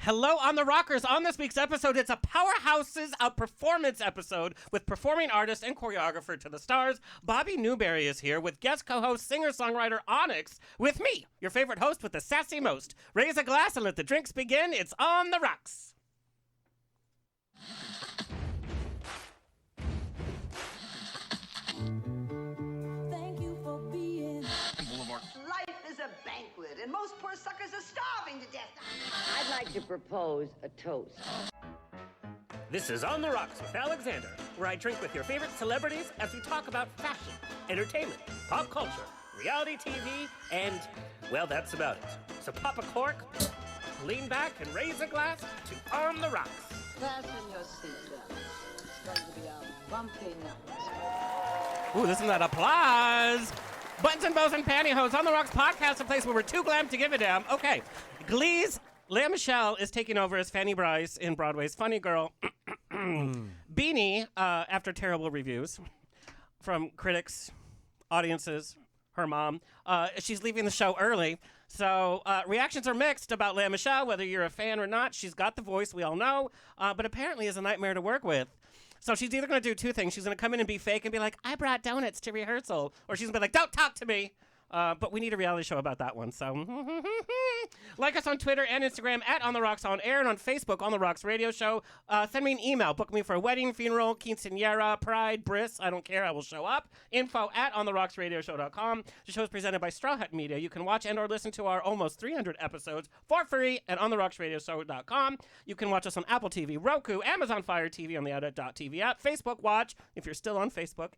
Hello on the Rockers. On this week's episode, it's a Powerhouses of Performance episode with performing artist and choreographer to the stars. Bobby Newberry is here with guest co-host, singer-songwriter Onicks, with me, your favorite host with the sassy most. Raise a glass and let the drinks begin. It's On the Rocks. Thank you for being Boulevard. Life is a banquet, and most poor suckers are starving to death. I'd like to propose a toast. This is On the Rocks with Alexander, where I drink with your favorite celebrities as we talk about fashion, entertainment, pop culture, reality TV, and, well, that's about it. So pop a cork, lean back, and raise a glass to On the Rocks. Fasten your seatbelts. It's going to be a bumpy night. Ooh, listen to that applause. Buttons and bows and pantyhose. On the Rocks podcast, a place where we're too glam to give a damn. Okay, Glee's Lea Michele is taking over as Fanny Bryce in Broadway's Funny Girl. Beanie, after terrible reviews from critics, audiences, her mom, she's leaving the show early. So reactions are mixed about Lea Michele, whether you're a fan or not. She's got the voice, we all know, but apparently is a nightmare to work with. So she's either going to do two things. She's going to come in and be fake and be like, I brought donuts to rehearsal. Or she's going to be like, don't talk to me. But we need a reality show about that one. So like us on Twitter and Instagram at On The Rocks On Air, and on Facebook, On The Rocks Radio Show. Send me an email. Book me for a wedding, funeral, quinceañera, pride, bris. I don't care. I will show up. Info at ontherocksradioshow.com. The show is presented by Straw Hut Media. You can watch and or listen to our almost 300 episodes for free at ontherocksradioshow.com. You can watch us on Apple TV, Roku, Amazon Fire TV on the Outlet.tv app, Facebook Watch, if you're still on Facebook.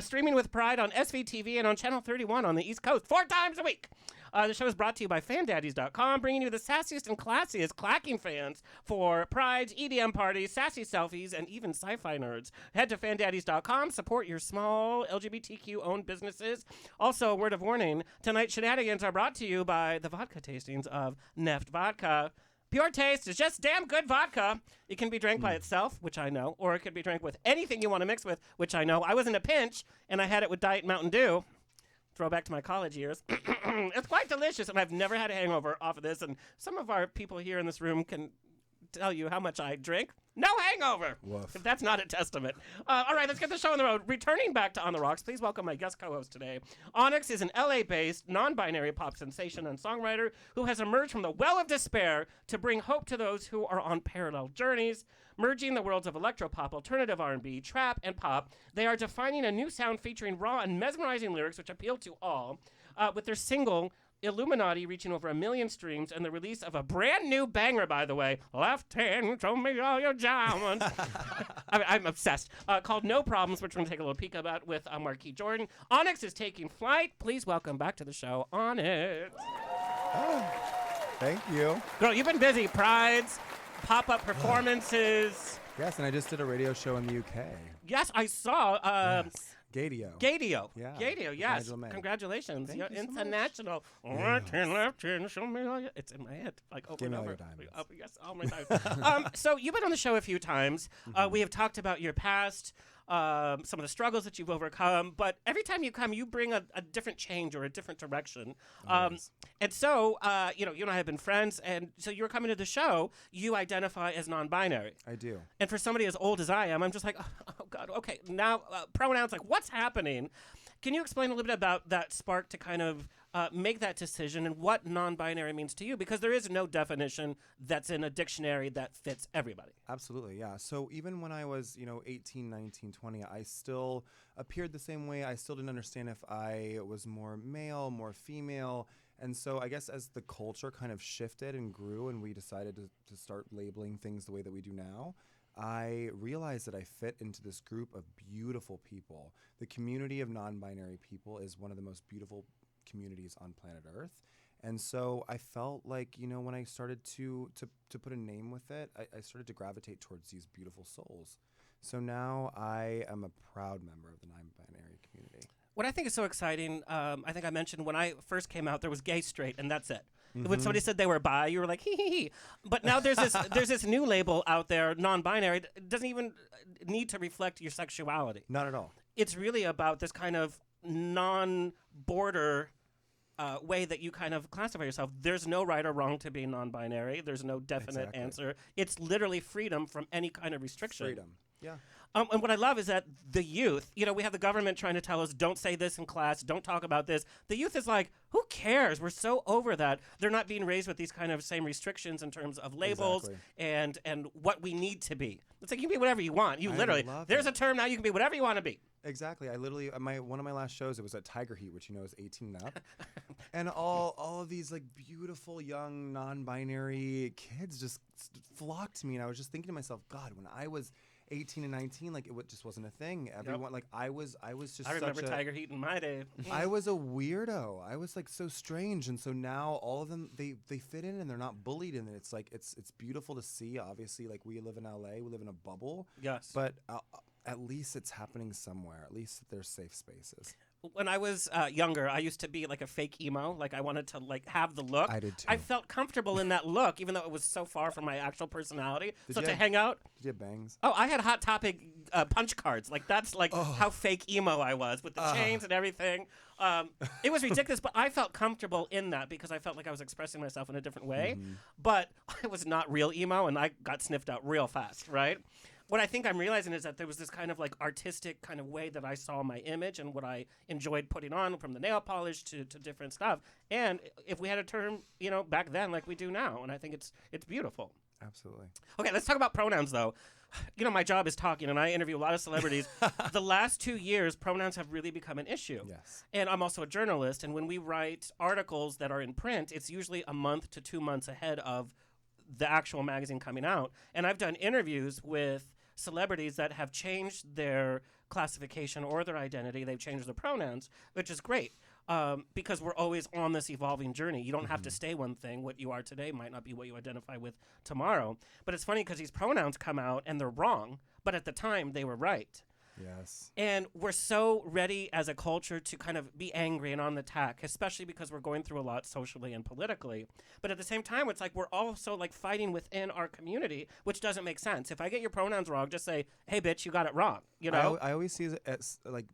Streaming with Pride on SVTV and on Channel 31 on the East Coast 4 times a week. The show is brought to you by FanDaddies.com, bringing you the sassiest and classiest clacking fans for prides, EDM parties, sassy selfies, and even sci-fi nerds. Head to FanDaddies.com, support your small LGBTQ-owned businesses. Also, a word of warning, tonight's shenanigans are brought to you by the vodka tastings of Neft Vodka. Pure taste is just damn good vodka. It can be drank by itself, which I know, or it could be drank with anything you want to mix with, which I know. I was in a pinch, and I had it with Diet Mountain Dew. Throwback to my college years. It's quite delicious, and I've never had a hangover off of this, and some of our people here in this room can tell you how much I drink. No hangover! Woof. If that's not a testament. All right, let's get the show on the road. Returning back to On the Rocks, please welcome my guest co-host today. Onicks is an LA-based, non-binary pop sensation and songwriter who has emerged from the well of despair to bring hope to those who are on parallel journeys. Merging the worlds of electropop, alternative R&B, trap, and pop, they are defining a new sound featuring raw and mesmerizing lyrics which appeal to all, with their single Illuminati reaching over 1 million streams, and the release of a brand new banger, by the way, Left Hand, Show Me All Your Diamonds. I'm obsessed. Called No Problems, which we're going to take a little peek about with Marquis Jordan. Onicks is taking flight. Please welcome back to the show, Onicks. Oh, thank you. Girl, you've been busy. Prides, pop-up performances. Yes, and I just did a radio show in the UK. Yes, I saw. Yes. Gadio. Yeah. Gadio, yes. Congratulations. Thank You're you so international. Yes. Left hand, show me all your... It's in my head, like over Give and me all over. your diamonds. Oh, yes, all my diamonds. So you've been on the show a few times. We have talked about your past, some of the struggles that you've overcome, but every time you come, you bring a different change or a different direction. Yes. And so, you and I have been friends, and so you're coming to the show, you identify as non-binary. I do. And for somebody as old as I am, I'm just like, oh God, okay, now pronouns, like what's happening? Can you explain a little bit about that spark to kind of make that decision and what non-binary means to you? Because there is no definition that's in a dictionary that fits everybody. Absolutely, yeah. So even when I was, 18, 19, 20, I still appeared the same way. I still didn't understand if I was more male, more female. And so I guess as the culture kind of shifted and grew and we decided to start labeling things the way that we do now, I realized that I fit into this group of beautiful people. The community of non-binary people is one of the most beautiful communities on planet Earth. And so I felt like, when I started to put a name with it, I started to gravitate towards these beautiful souls. So now I am a proud member of the non-binary community. What I think is so exciting, I think I mentioned when I first came out, there was gay, straight, and that's it. When somebody said they were bi, you were like, hee hee hee. But now there's this new label out there, non-binary. It doesn't even need to reflect your sexuality. Not at all. It's really about this kind of non-border way that you kind of classify yourself. There's no right or wrong to being non-binary. There's no definite answer. It's literally freedom from any kind of restriction. Freedom. Yeah. And what I love is that the youth, we have the government trying to tell us, don't say this in class, don't talk about this. The youth is like, who cares? We're so over that. They're not being raised with these kind of same restrictions in terms of labels and what we need to be. It's like you can be whatever you want. You literally, there's a term now, you can be whatever you want to be. Exactly. I literally, one of my last shows, it was at Tiger Heat, which is 18 and up. And all of these like beautiful young non-binary kids just flocked to me. And I was just thinking to myself, God, when I was 18 and 19, like it just wasn't a thing. Everyone, like I was just. I remember Tiger Heat in my day. I was a weirdo. I was like so strange, and so now all of them they fit in and they're not bullied, and it's like it's beautiful to see. Obviously, like we live in LA, we live in a bubble. Yes, but at least it's happening somewhere. At least there's safe spaces. When I was younger, I used to be like a fake emo. Like I wanted to like have the look. I did too. I felt comfortable in that look, even though it was so far from my actual personality. To hang out. Did you have bangs? Oh, I had Hot Topic punch cards. Like that's like how fake emo I was with the chains and everything. It was ridiculous, but I felt comfortable in that because I felt like I was expressing myself in a different way. Mm-hmm. But I was not real emo, and I got sniffed out real fast, right? What I think I'm realizing is that there was this kind of like artistic kind of way that I saw my image and what I enjoyed putting on, from the nail polish to different stuff. And if we had a term, back then like we do now, and I think it's beautiful. Absolutely. Okay, let's talk about pronouns though. My job is talking, and I interview a lot of celebrities. The last 2 years, pronouns have really become an issue. Yes. And I'm also a journalist, and when we write articles that are in print, it's usually a month to 2 months ahead of the actual magazine coming out. And I've done interviews with celebrities that have changed their classification or their identity. They've changed their pronouns, which is great because we're always on this evolving journey. You don't have to stay one thing. What you are today might not be what you identify with tomorrow. But it's funny because these pronouns come out and they're wrong, but at the time they were right. Yes. And we're so ready as a culture to kind of be angry and on the attack, especially because we're going through a lot socially and politically. But at the same time, it's like we're also like fighting within our community, which doesn't make sense. If I get your pronouns wrong, just say, hey, bitch, you got it wrong. I always see it as like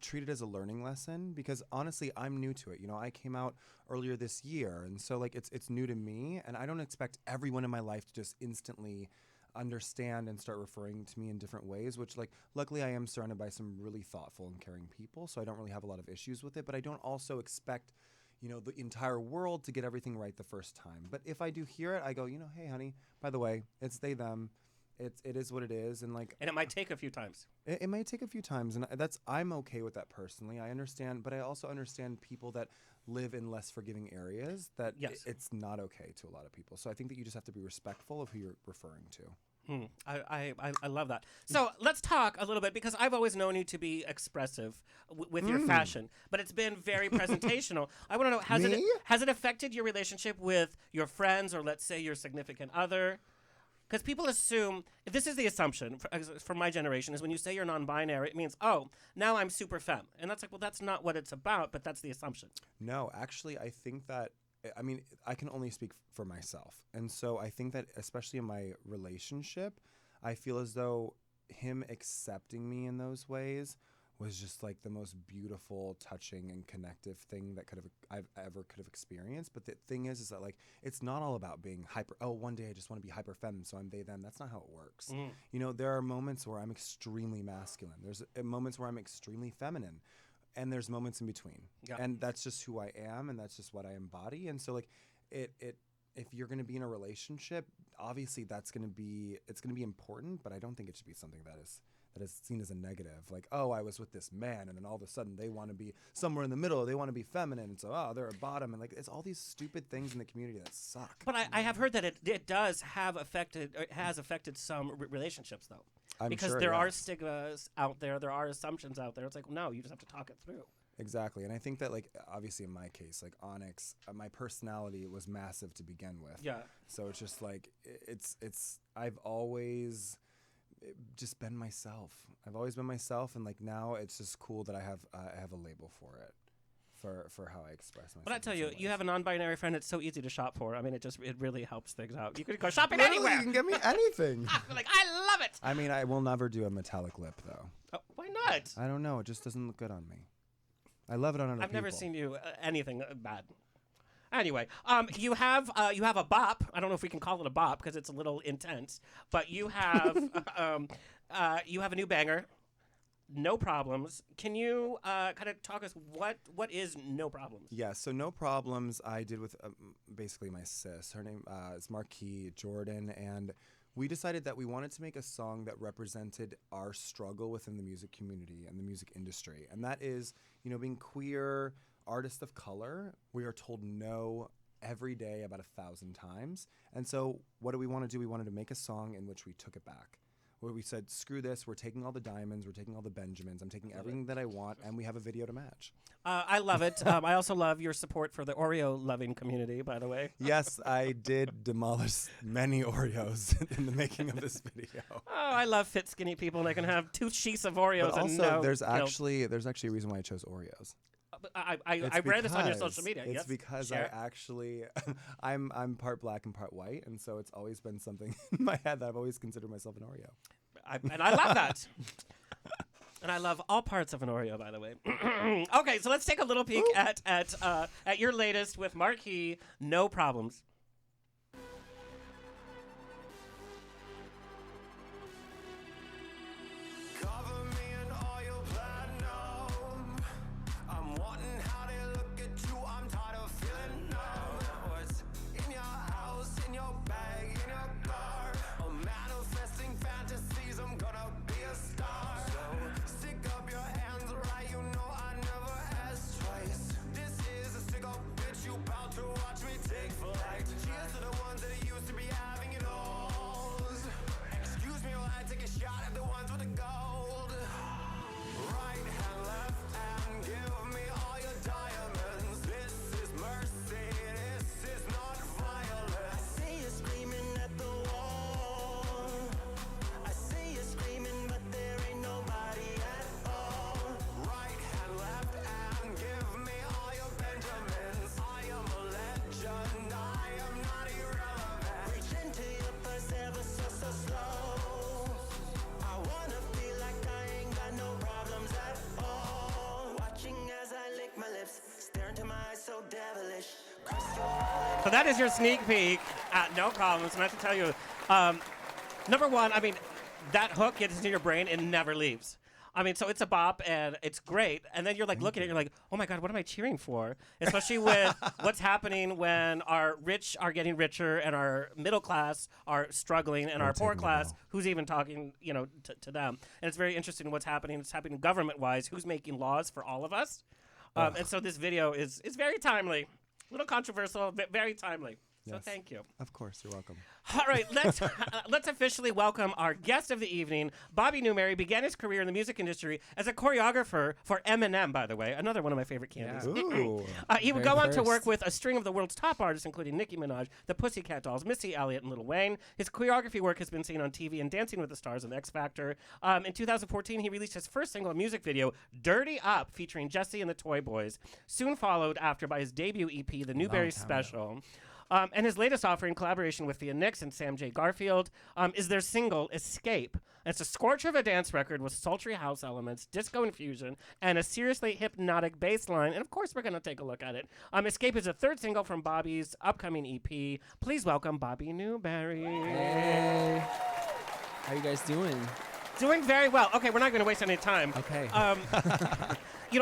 treat it as a learning lesson because honestly, I'm new to it. I came out earlier this year. And so like it's new to me. And I don't expect everyone in my life to just instantly understand and start referring to me in different ways, which like luckily I am surrounded by some really thoughtful and caring people, so I don't really have a lot of issues with it, but I don't also expect the entire world to get everything right the first time. But if I do hear it, I go, hey honey, by the way, it's they them, it is what it is, and it might take a few times. It might take a few times, and I'm okay with that personally. I understand, but I also understand people that live in less forgiving areas that it's not okay to a lot of people. So I think that you just have to be respectful of who you're referring to. I love that. So let's talk a little bit, because I've always known you to be expressive with your fashion, but it's been very presentational. I want to know, has it affected your relationship with your friends or let's say your significant other? Because people assume, this is the assumption from my generation, is when you say you're non-binary, it means, now I'm super femme. And that's like, well, that's not what it's about, but that's the assumption. No, actually, I think that, I can only speak for myself. And so I think that, especially in my relationship, I feel as though him accepting me in those ways was just like the most beautiful, touching, and connective thing that I've ever could have experienced. But the thing is that like it's not all about being hyper. Oh, one day I just want to be hyper femme, so I'm they them. That's not how it works. There are moments where I'm extremely masculine. There's moments where I'm extremely feminine, and there's moments in between. Yeah. And that's just who I am, and that's just what I embody. And so like if you're going to be in a relationship, obviously it's going to be important, but I don't think it should be something that is seen as a negative. Like, I was with this man, and then all of a sudden they want to be somewhere in the middle. They want to be feminine, and so they're a bottom, and like it's all these stupid things in the community that suck. But I have heard that it does have affected, or has affected some relationships though, because there are stigmas out there, there are assumptions out there. It's like, no, you just have to talk it through. Exactly. And I think that, like, obviously in my case, like Onicks, my personality was massive to begin with. Yeah. So it's just like, I've always just been myself. I've always been myself. And like now it's just cool that I have a label for it, for how I express myself. But I tell you, you have a non-binary friend. It's so easy to shop for. I mean, it really helps things out. You could go shopping anywhere. You can get me anything. Like, I love it. I mean, I will never do a metallic lip though. Oh, why not? I don't know. It just doesn't look good on me. I love it on other I've people. never seen you anything bad. Anyway, you have a bop. I don't know if we can call it a bop because it's a little intense, but you have you have a new banger, No Problems. Can you kind of talk us what is No Problems? Yeah, so No Problems I did with basically my sis. Her name is Marquis Jordan, and we decided that we wanted to make a song that represented our struggle within the music community and the music industry. And that is, being queer, artists of color. We are told no every day about 1,000 times. And so what do we want to do? We wanted to make a song in which we took it back. Where we said, screw this, we're taking all the diamonds, we're taking all the Benjamins, I'm taking everything that I want, and we have a video to match. I love it. I also love your support for the Oreo-loving community, by the way. Yes, I did demolish many Oreos in the making of this video. Oh, I love fit, skinny people. They can have 2 sheets of Oreos But and also, no there's guilt. actually a reason why I chose Oreos. I read this on your social media. It's Yes? because Share. I actually, I'm part black and part white, and so it's always been something in my head that I've always considered myself an Oreo. And I love that. And I love all parts of an Oreo, by the way. Okay, so let's take a little peek at your latest with Marquis, No Problems. Cover me in oil platinum. I'm wanting how they look at you. I'm tired of feeling numb. What's in your house, in your bag, in your car? I'm manifesting fantasies. I'm gonna be a star. So stick up your hands, right? You know I never asked twice. This is a stick up bitch. You bout to watch me take flight. Cheers to the ones that used to be having it all. Excuse me while I take a shot at the ones with the gold. Right hand, left hand, give me all your diamonds. This is mercy, this is not violence. I see you screaming at the wall. I see you screaming, but there ain't nobody at all. Right hand, left hand, give me all your Benjamins. I am a legend, I am not irrelevant. Reach into your purse ever so slow. I wanna feel like I ain't got no problems at all. Watching as I lick my lips, staring to my eyes so devilish. So that is your sneak peek at No Problems. And I have to tell you, number one, I mean, that hook gets into your brain and never leaves. I mean, so it's a bop and it's great. And then you're like looking at it, you're like, oh my God, what am I cheering for? Especially with what's happening when our rich are getting richer and our middle class are struggling and our poor taking it class, all. who's even talking, to them. And it's very interesting what's happening. It's happening government-wise. Who's making laws for all of us? And so this video is very timely. A little controversial, but very timely. So Yes. thank you. Of course, you're welcome. All right, let's officially welcome our guest of the evening. Bobby Newberry began his career in the music industry as a choreographer for Eminem, by the way, another one of my favorite candies. Ooh. He would Very go on to first. work with a string of the world's top artists, including Nicki Minaj, the Pussycat Dolls, Missy Elliot, and Lil Wayne. His choreography work has been seen on TV and Dancing with the Stars and X Factor. In 2014, he released his first single music video, Dirty Up, featuring Jessie and the Toy Boys, soon followed after by his debut EP, The Newberry Special. And his latest offering, collaboration with the Onicks and Sam J. Garfield, is their single, Escape. And it's a scorcher of a dance record with sultry house elements, disco infusion, and a seriously hypnotic bass line. And of course, we're going to take a look at it. Escape is the third single from Bobby's upcoming EP. Please welcome Bobby Newberry. Hey. How you guys doing? Doing very well. Okay, we're not going to waste any time. Okay.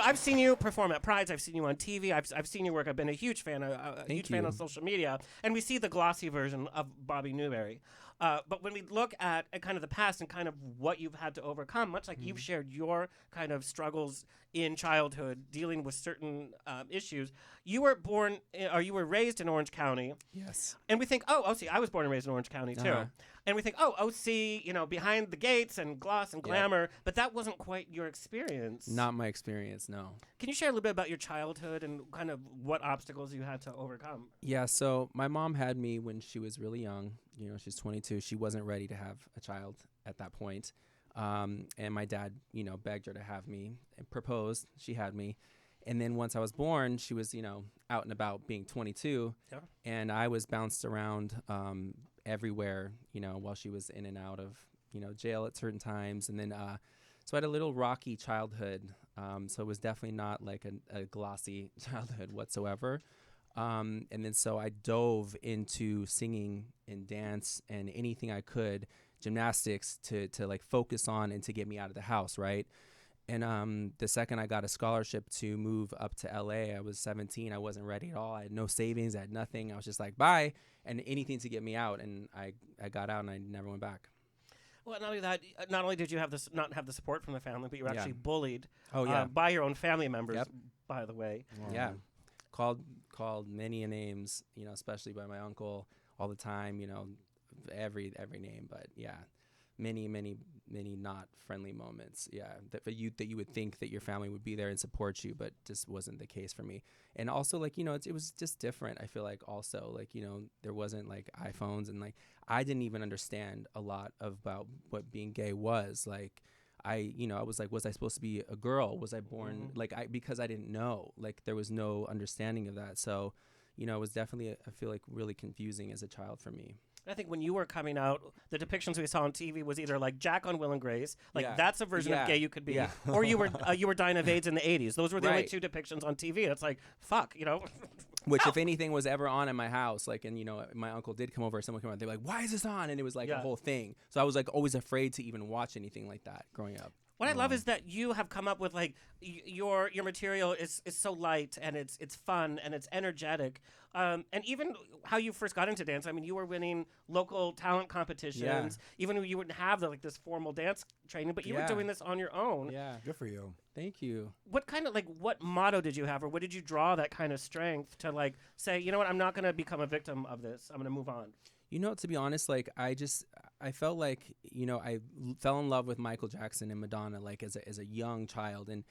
I've seen you perform at Prides. I've seen you on TV. I've seen your work. I've been a huge fan. Thank fan you. on social media, and we see the glossy version of Bobby Newberry. But when we look at kind of the past and kind of what you've had to overcome, much like you've shared your kind of struggles in childhood dealing with certain issues, you were born or you were raised in Orange County. Yes. And we think, oh, OC, I was born and raised in Orange County too. Uh-huh. And we think, oh, OC, behind the gates and gloss and glamour, but that wasn't quite your experience. Not my experience, no. Can you share a little bit about your childhood and kind of what obstacles you had to overcome? Yeah, so my mom had me when she was really young. She's 22. She wasn't ready to have a child at that point. And my dad, begged her to have me and proposed. She had me. And then once I was born, she was, out and about being 22. Yeah. And I was bounced around everywhere, while she was in and out of, jail at certain times. And then So I had a little rocky childhood. So it was definitely not like a glossy childhood whatsoever. And then so I dove into singing and dance and anything I could, gymnastics to like focus on and to get me out of the house, right? And the second I got a scholarship to move up to LA, I was 17. I wasn't ready at all. I had no savings. I had nothing. I was just like, bye, and anything to get me out. And I got out and I never went back. Well, not only that, not only did you not have the support from the family, but you were Yeah. actually bullied Oh, yeah. by your own family members, Yep. by the way. Yeah, called many a names, especially by my uncle all the time, every name. But yeah, many not friendly moments. Yeah, that you would think that your family would be there and support you, but just wasn't the case for me. And also, like, it was just different. I feel like also, like, there wasn't like iPhones, and like I didn't even understand a lot about what being gay was. Like I was like, was I supposed to be a girl? Was I born because I didn't know, like there was no understanding of that. So, it was definitely, I feel like, really confusing as a child for me. I think when you were coming out, the depictions we saw on TV was either like Jack on Will and Grace, like Yeah. that's a version of Yeah. gay you could be, Yeah. or you were dying of AIDS in the 80s. Those were the only Right. two depictions on TV. It's like, fuck, Which, if anything was ever on in my house, like, and my uncle did come over, someone came out, they're like, why is this on? And it was like Yeah. a whole thing. So I was like always afraid to even watch anything like that growing up. What I love is that you have come up with like your material is so light and it's fun and it's energetic, and even how you first got into dance. I mean, you were winning local talent competitions, Yeah. even though you wouldn't have this formal dance training, but you were Yeah. doing this on your own. Yeah. Good for you. Thank you. What motto did you have, or what did you draw that kind of strength to like say, you know what, I'm not going to become a victim of this. I'm going to move on. To be honest, like I felt like, I fell in love with Michael Jackson and Madonna, like as a young child. And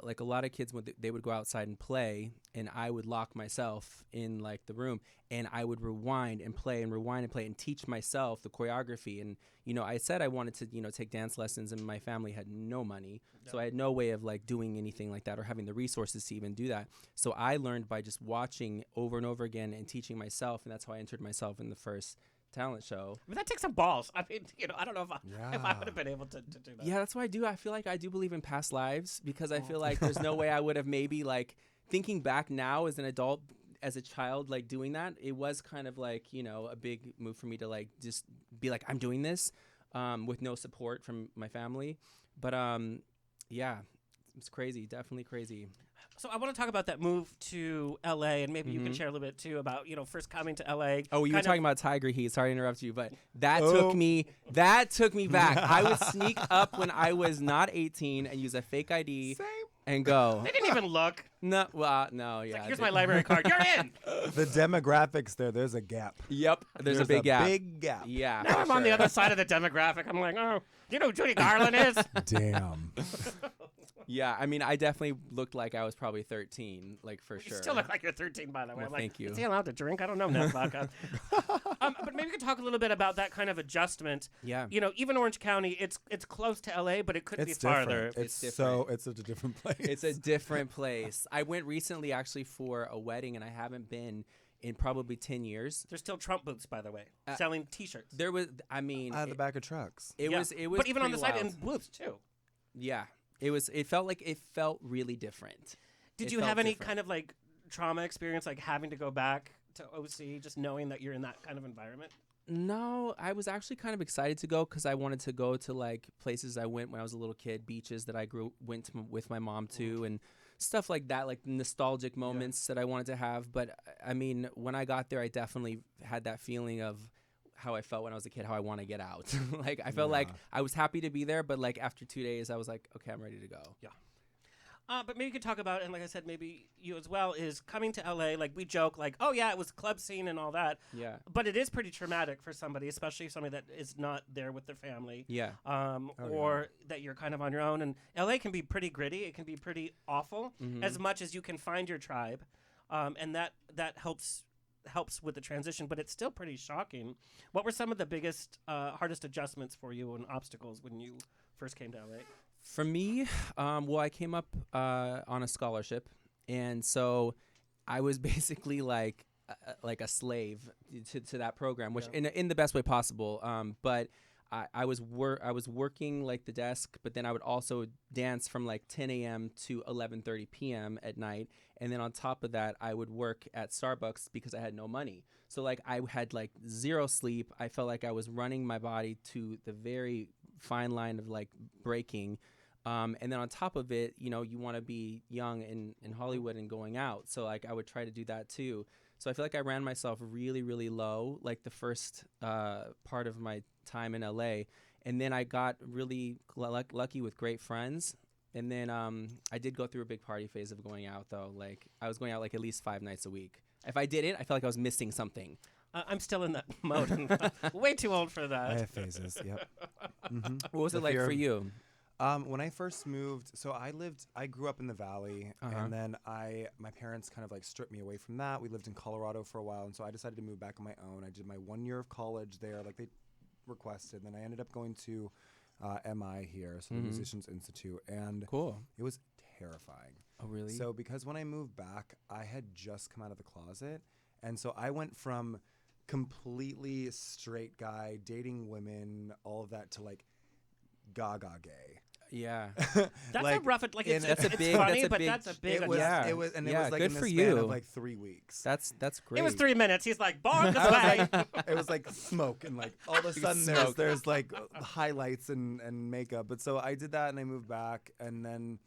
like a lot of kids, they would go outside and play, and I would lock myself in like the room, and I would rewind and play and teach myself the choreography. And, I said I wanted to, take dance lessons, and my family had no money. So I had no way of like doing anything like that or having the resources to even do that. So I learned by just watching over and over again and teaching myself. And that's how I entered myself in the first talent show. I mean, that takes some balls. I mean, I don't know if I would have been able to do that. Yeah, that's what I do. I feel like I do believe in past lives, because I feel like there's no way I would have maybe, like, thinking back now as an adult, as a child, like doing that, it was kind of like, a big move for me to like just be like, I'm doing this with no support from my family. But yeah, it's crazy. Definitely crazy. So I want to talk about that move to LA, and maybe you can share a little bit too about first coming to LA. Oh, you were kind talking about Tiger Heat. Sorry to interrupt you, but that took me back. I would sneak up when I was not 18 and use a fake ID and go. They didn't even look. No, well, no, yeah. Like, here's my library card. You're in. The demographics there's a gap. Yep, there's a big gap. Big gap. Yeah. Now for I'm on the sure. other side of the demographic. I'm like, oh, do you know who Judy Garland is? Damn. Yeah, I mean, I definitely looked like I was probably 13, like for You sure. still look like you're 13, by the way. Well, I'm like, thank you. Is he allowed to drink? I don't know, Ned Vodka. But maybe you could talk a little bit about that kind of adjustment. Yeah. Even Orange County, it's close to LA, but it could be It's farther. different. It's It's such a different place. It's a different place. I went recently actually for a wedding, and I haven't been in probably 10 years. There's still Trump booths, by the way, selling T-shirts. There was, I mean, out of the back of trucks. it was But even on the pretty side, wild. in booths too. Yeah. It felt really different. Did It you felt have any different. kind of like trauma experience, like having to go back to OC, just knowing that you're in that kind of environment? No, I was actually kind of excited to go because I wanted to go to like places I went when I was a little kid, beaches that I went to with my mom to, and stuff like that, like nostalgic moments that I wanted to have. But I mean, when I got there, I definitely had that feeling of how I felt when I was a kid, how I want to get out. Like I felt like I was happy to be there, but like after 2 days, I was like, okay, I'm ready to go. Yeah. But maybe you could talk about, and like I said, maybe you as well, is coming to LA. Like we joke, like, oh yeah, it was club scene and all that. Yeah. But it is pretty traumatic for somebody, especially somebody that is not there with their family. Yeah. Or that you're kind of on your own. And LA can be pretty gritty. It can be pretty awful, as much as you can find your tribe, and that helps with the transition. But it's still pretty shocking. What were some of the biggest, hardest adjustments for you and obstacles when you first came to LA? For me, well, I came up on a scholarship, and so I was basically like a slave to that program, which in the best way possible. But I was working like the desk, but then I would also dance from like 10 a.m. to 11:30 p.m. at night, and then on top of that, I would work at Starbucks because I had no money. So like I had like zero sleep. I felt like I was running my body to the very fine line of like breaking. And then on top of it, you know, you want to be young in Hollywood and going out. So like I would try to do that too. So I feel like I ran myself really, really low, like the first part of my time in LA. And then I got really lucky with great friends. And then I did go through a big party phase of going out, though. Like I was going out like at least 5 nights a week. If I didn't, I felt like I was missing something. I'm still in that mode. Way too old for that. I have phases. Yep. What was The it like fear for of- you? When I first moved, so I grew up in the Valley, and then my parents kind of like stripped me away from that. We lived in Colorado for a while, and so I decided to move back on my own. I did my 1 year of college there, like they requested. Then I ended up going to MI here, so the Musicians Institute, and Cool. it was terrifying. Oh, really? So because when I moved back, I had just come out of the closet, and so I went from completely straight guy, dating women, all of that, to like gaga gay. Yeah. That's like, a rough. Like it's, That's a it's big- funny, that's a but big- that's a big. It was, Yeah. it was, and it Yeah, was like good in the for span you. of like 3 weeks. That's great. It was 3 minutes. He's like, born this way. It was like smoke, and like all of a sudden Smoke. there's like highlights and makeup. But so I did that, and I moved back, and then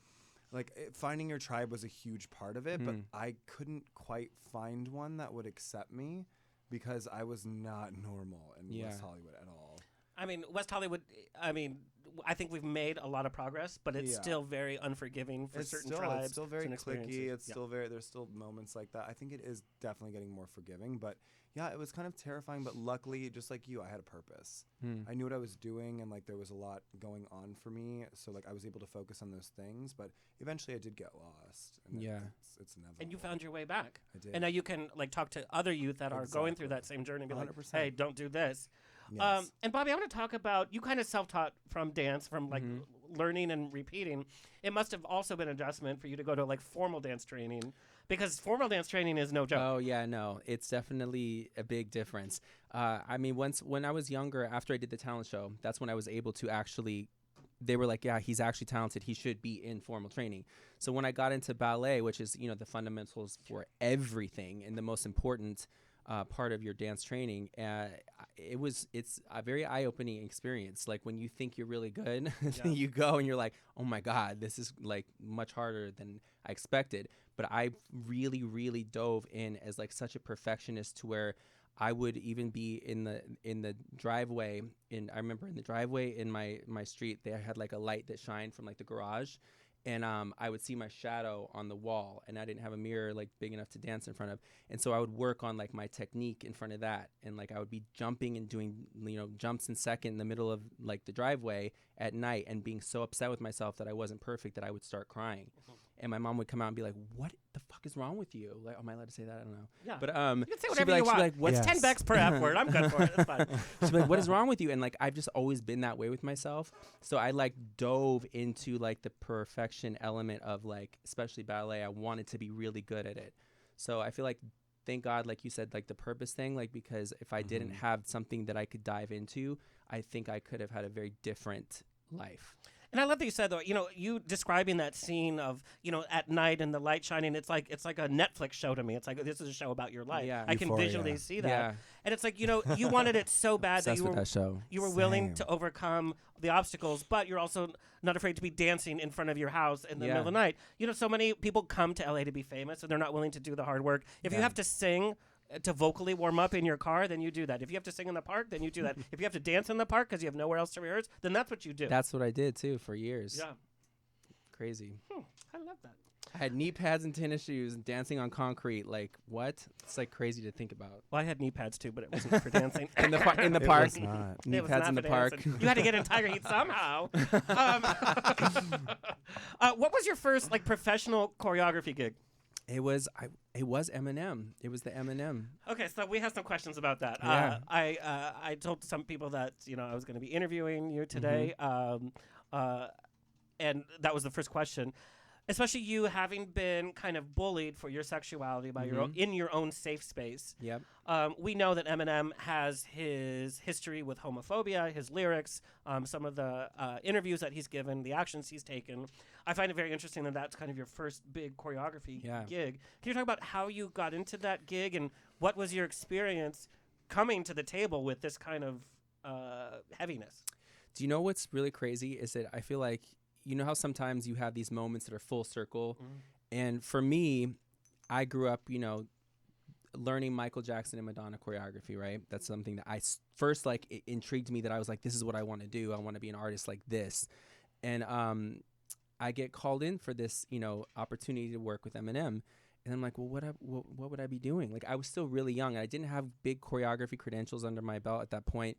like finding your tribe was a huge part of it. But I couldn't quite find one that would accept me because I was not normal in West Hollywood at all. I mean, West Hollywood. I mean, I think we've made a lot of progress, but it's Yeah. still very unforgiving for certain tribes. It's still very certain cliquey. experiences. It's still very. There's still moments like that. I think it is definitely getting more forgiving. But yeah, it was kind of terrifying. But luckily, just like you, I had a purpose. I knew what I was doing, and like there was a lot going on for me. So like I was able to focus on those things. But eventually, I did get lost. And Yeah. it's inevitable. And you found your way back. I did. And now you can like talk to other youth that are going through Exactly. that same journey and be like, 100%. hey, don't do this. Yes. And Bobby, I want to talk about, you kind of self-taught from dance, from like learning and repeating. It must have also been an adjustment for you to go to like formal dance training, because formal dance training is no joke. Oh yeah, no, it's definitely a big difference. I mean, when I was younger, after I did the talent show, that's when I was able to actually. They were like, yeah, he's actually talented. He should be in formal training. So when I got into ballet, which is the fundamentals for everything and the most important part of your dance training, it's a very eye-opening experience. Like when you think you're really good, you go and you're like, oh my God, this is like much harder than I expected. But I really, really dove in as like such a perfectionist to where I would even be in the driveway. I remember in the driveway in my street, they had like a light that shined from like the garage. And I would see my shadow on the wall, and I didn't have a mirror like big enough to dance in front of. And so I would work on like my technique in front of that, and like I would be jumping and doing jumps in second in the middle of like the driveway at night, and being so upset with myself that I wasn't perfect that I would start crying. And my mom would come out and be like, "What the fuck is wrong with you?" Like, am I allowed to say that? I don't know. Yeah. But You can say she'd be whatever like, you want. She'd be like, "What's It's 10 bucks per F word. I'm good for it. It's fine. She'd be like, what is wrong with you? And like, I've just always been that way with myself. So I like dove into like the perfection element of like, especially ballet. I wanted to be really good at it. So I feel like, thank God, like you said, like the purpose thing, like, because if I didn't have something that I could dive into, I think I could have had a very different life. And I love that you said, though, you describing that scene of, at night and the light shining, it's like a Netflix show to me. It's like, this is a show about your life. Yeah. I can Euphoria. visually see that. Yeah. And it's like, you wanted it so bad that Obsessed with that show. you were willing Same. to overcome the obstacles, but you're also not afraid to be dancing in front of your house in the middle of the night. So many people come to LA to be famous, and they're not willing to do the hard work. If you have to sing to vocally warm up in your car, then you do that. If you have to sing in the park, then you do that. If you have to dance in the park because you have nowhere else to rehearse, then that's what you do. That's what I did too for years. Yeah. Crazy. I love that. I had knee pads and tennis shoes and dancing on concrete. Like, what? It's like crazy to think about. Well, I had knee pads too, but it wasn't for dancing. In the park. It was not. Knee It was pads not in the for park. dancing. You had to get in Tiger Heat somehow. What was your first professional choreography gig? It was Eminem. It was the Eminem. Okay, so we have some questions about that. Yeah. I told some people that I was going to be interviewing you today, and that was the first question. especially you having been kind of bullied for your sexuality by your own, in your own safe space. Yep. We know that Eminem has his history with homophobia, his lyrics, some of the interviews that he's given, the actions he's taken. I find it very interesting that that's kind of your first big choreography gig. Can you talk about how you got into that gig and what was your experience coming to the table with this kind of heaviness? Do you know what's really crazy is that I feel like, you know how sometimes you have these moments that are full circle? And for me, I grew up, you know, learning Michael Jackson and Madonna choreography, right? That's something that first, like, it intrigued me that I was like, this is what I want to do. I want to be an artist like this. And I get called in for this, you know, opportunity to work with Eminem. And I'm like, well, what would I be doing? Like, I was still really young. I didn't have big choreography credentials under my belt at that point.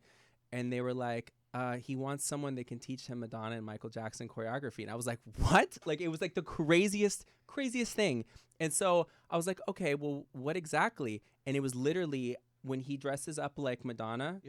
And they were like, he wants someone that can teach him Madonna and Michael Jackson choreography. And I was like, what? Like, it was like the craziest thing. And so I was like, okay, well, what exactly? And it was literally when he dresses up like Madonna,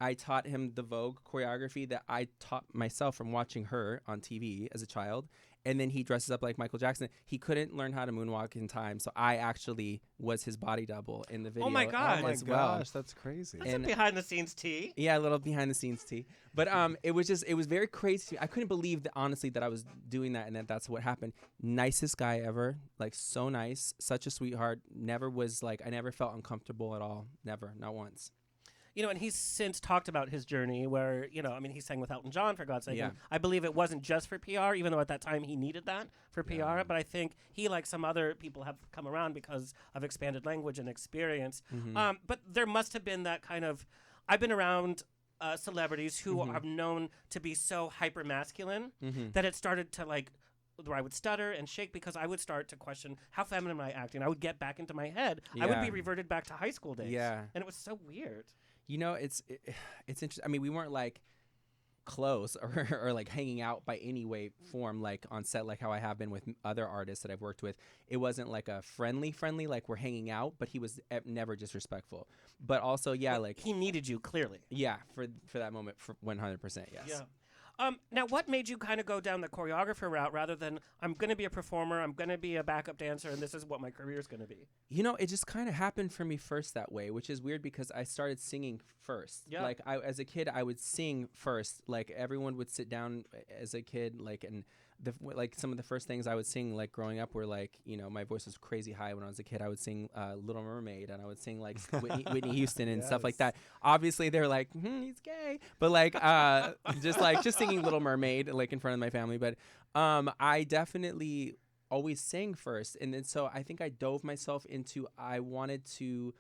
I taught him the Vogue choreography that I taught myself from watching her on TV as a child. And then he dresses up like Michael Jackson. He couldn't learn how to moonwalk in time, so I actually was his body double in the video. Oh my God. Oh my as well. gosh, that's crazy. That's a behind the scenes tea. Yeah, a little behind the scenes tea. But it was very crazy. I couldn't believe that, honestly, that I was doing that and that's what happened. Nicest guy ever, like so nice, such a sweetheart. Never was like, I never felt uncomfortable at all. Never, not once. You know, and he's since talked about his journey where, you know, I mean, he sang with Elton John, for God's sake. Yeah. And I believe it wasn't just for PR, even though at that time he needed that for PR. But I think he, like some other people, have come around because of expanded language and experience. But there must have been that kind of, I've been around celebrities who are known to be so hyper masculine that it started to, like, where I would stutter and shake because I would start to question how feminine am I acting. I would get back into my head. I would be reverted back to high school days. Yeah. And it was so weird. You know, it's interesting. I mean, we weren't like close or like hanging out by any way form, like on set, like how I have been with other artists that I've worked with. It wasn't like a friendly, like we're hanging out, but he was never disrespectful. But also, like he needed you clearly. Yeah, for that moment, for 100%, yes. Yeah. Now, what made you kind of go down the choreographer route rather than I'm going to be a performer, I'm going to be a backup dancer, and this is what my career is going to be? You know, it just kind of happened for me first that way, which is weird because I started singing first. Yeah. Like, as a kid, I would sing first. Like, everyone would sit down as a kid, like, and some of the first things I would sing, like, growing up were, like, you know, my voice was crazy high when I was a kid. I would sing Little Mermaid, and I would sing, like, Whitney Houston and stuff like that. Obviously, they're like, he's gay. But, like, just singing Little Mermaid, like, in front of my family. But I definitely always sang first. And then so I think I dove myself into, I wanted to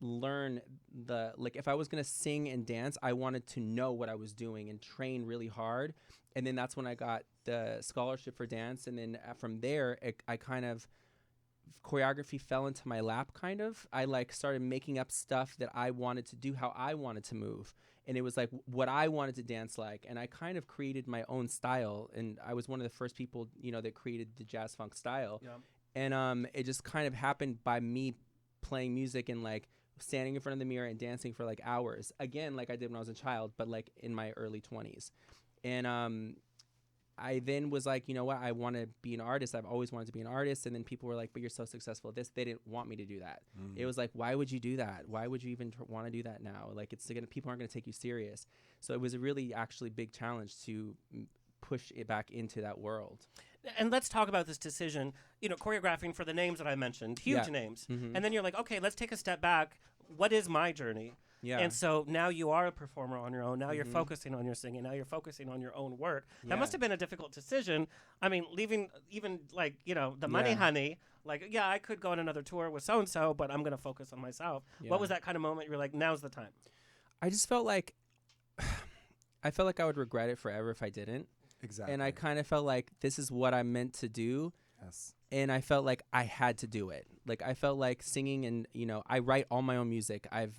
learn if I was going to sing and dance, I wanted to know what I was doing and train really hard. And then that's when I got the scholarship for dance. And then from there, I kind of, choreography fell into my lap, kind of. I like started making up stuff that I wanted to do, how I wanted to move. And it was like what I wanted to dance like. And I kind of created my own style. And I was one of the first people, you know, that created the jazz funk style. Yeah. And it just kind of happened by me playing music and like standing in front of the mirror and dancing for like hours. Again, like I did when I was a child, but like in my early 20s. And I then was like, you know what, I want to be an artist. I've always wanted to be an artist. And then people were like, but you're so successful at this. They didn't want me to do that. It was like, why would you do that? Why would you even want to do that now? Like, people aren't going to take you serious. So it was a really actually big challenge to push it back into that world. And let's talk about this decision, you know, choreographing for the names that I mentioned, huge names. And then you're like, okay, let's take a step back. What is my journey? Yeah. And so now you are a performer on your own. Now you're focusing on your singing. Now you're focusing on your own work. That must have been a difficult decision. I mean, leaving even like, you know, the money honey, like, yeah, I could go on another tour with so-and-so, but I'm going to focus on myself. What was that kind of moment? You're like, now's the time. I just felt like, I would regret it forever if I didn't. Exactly. And I kind of felt like this is what I'm meant to do. Yes. And I felt like I had to do it. Like I felt like singing, and you know, I write all my own music. I've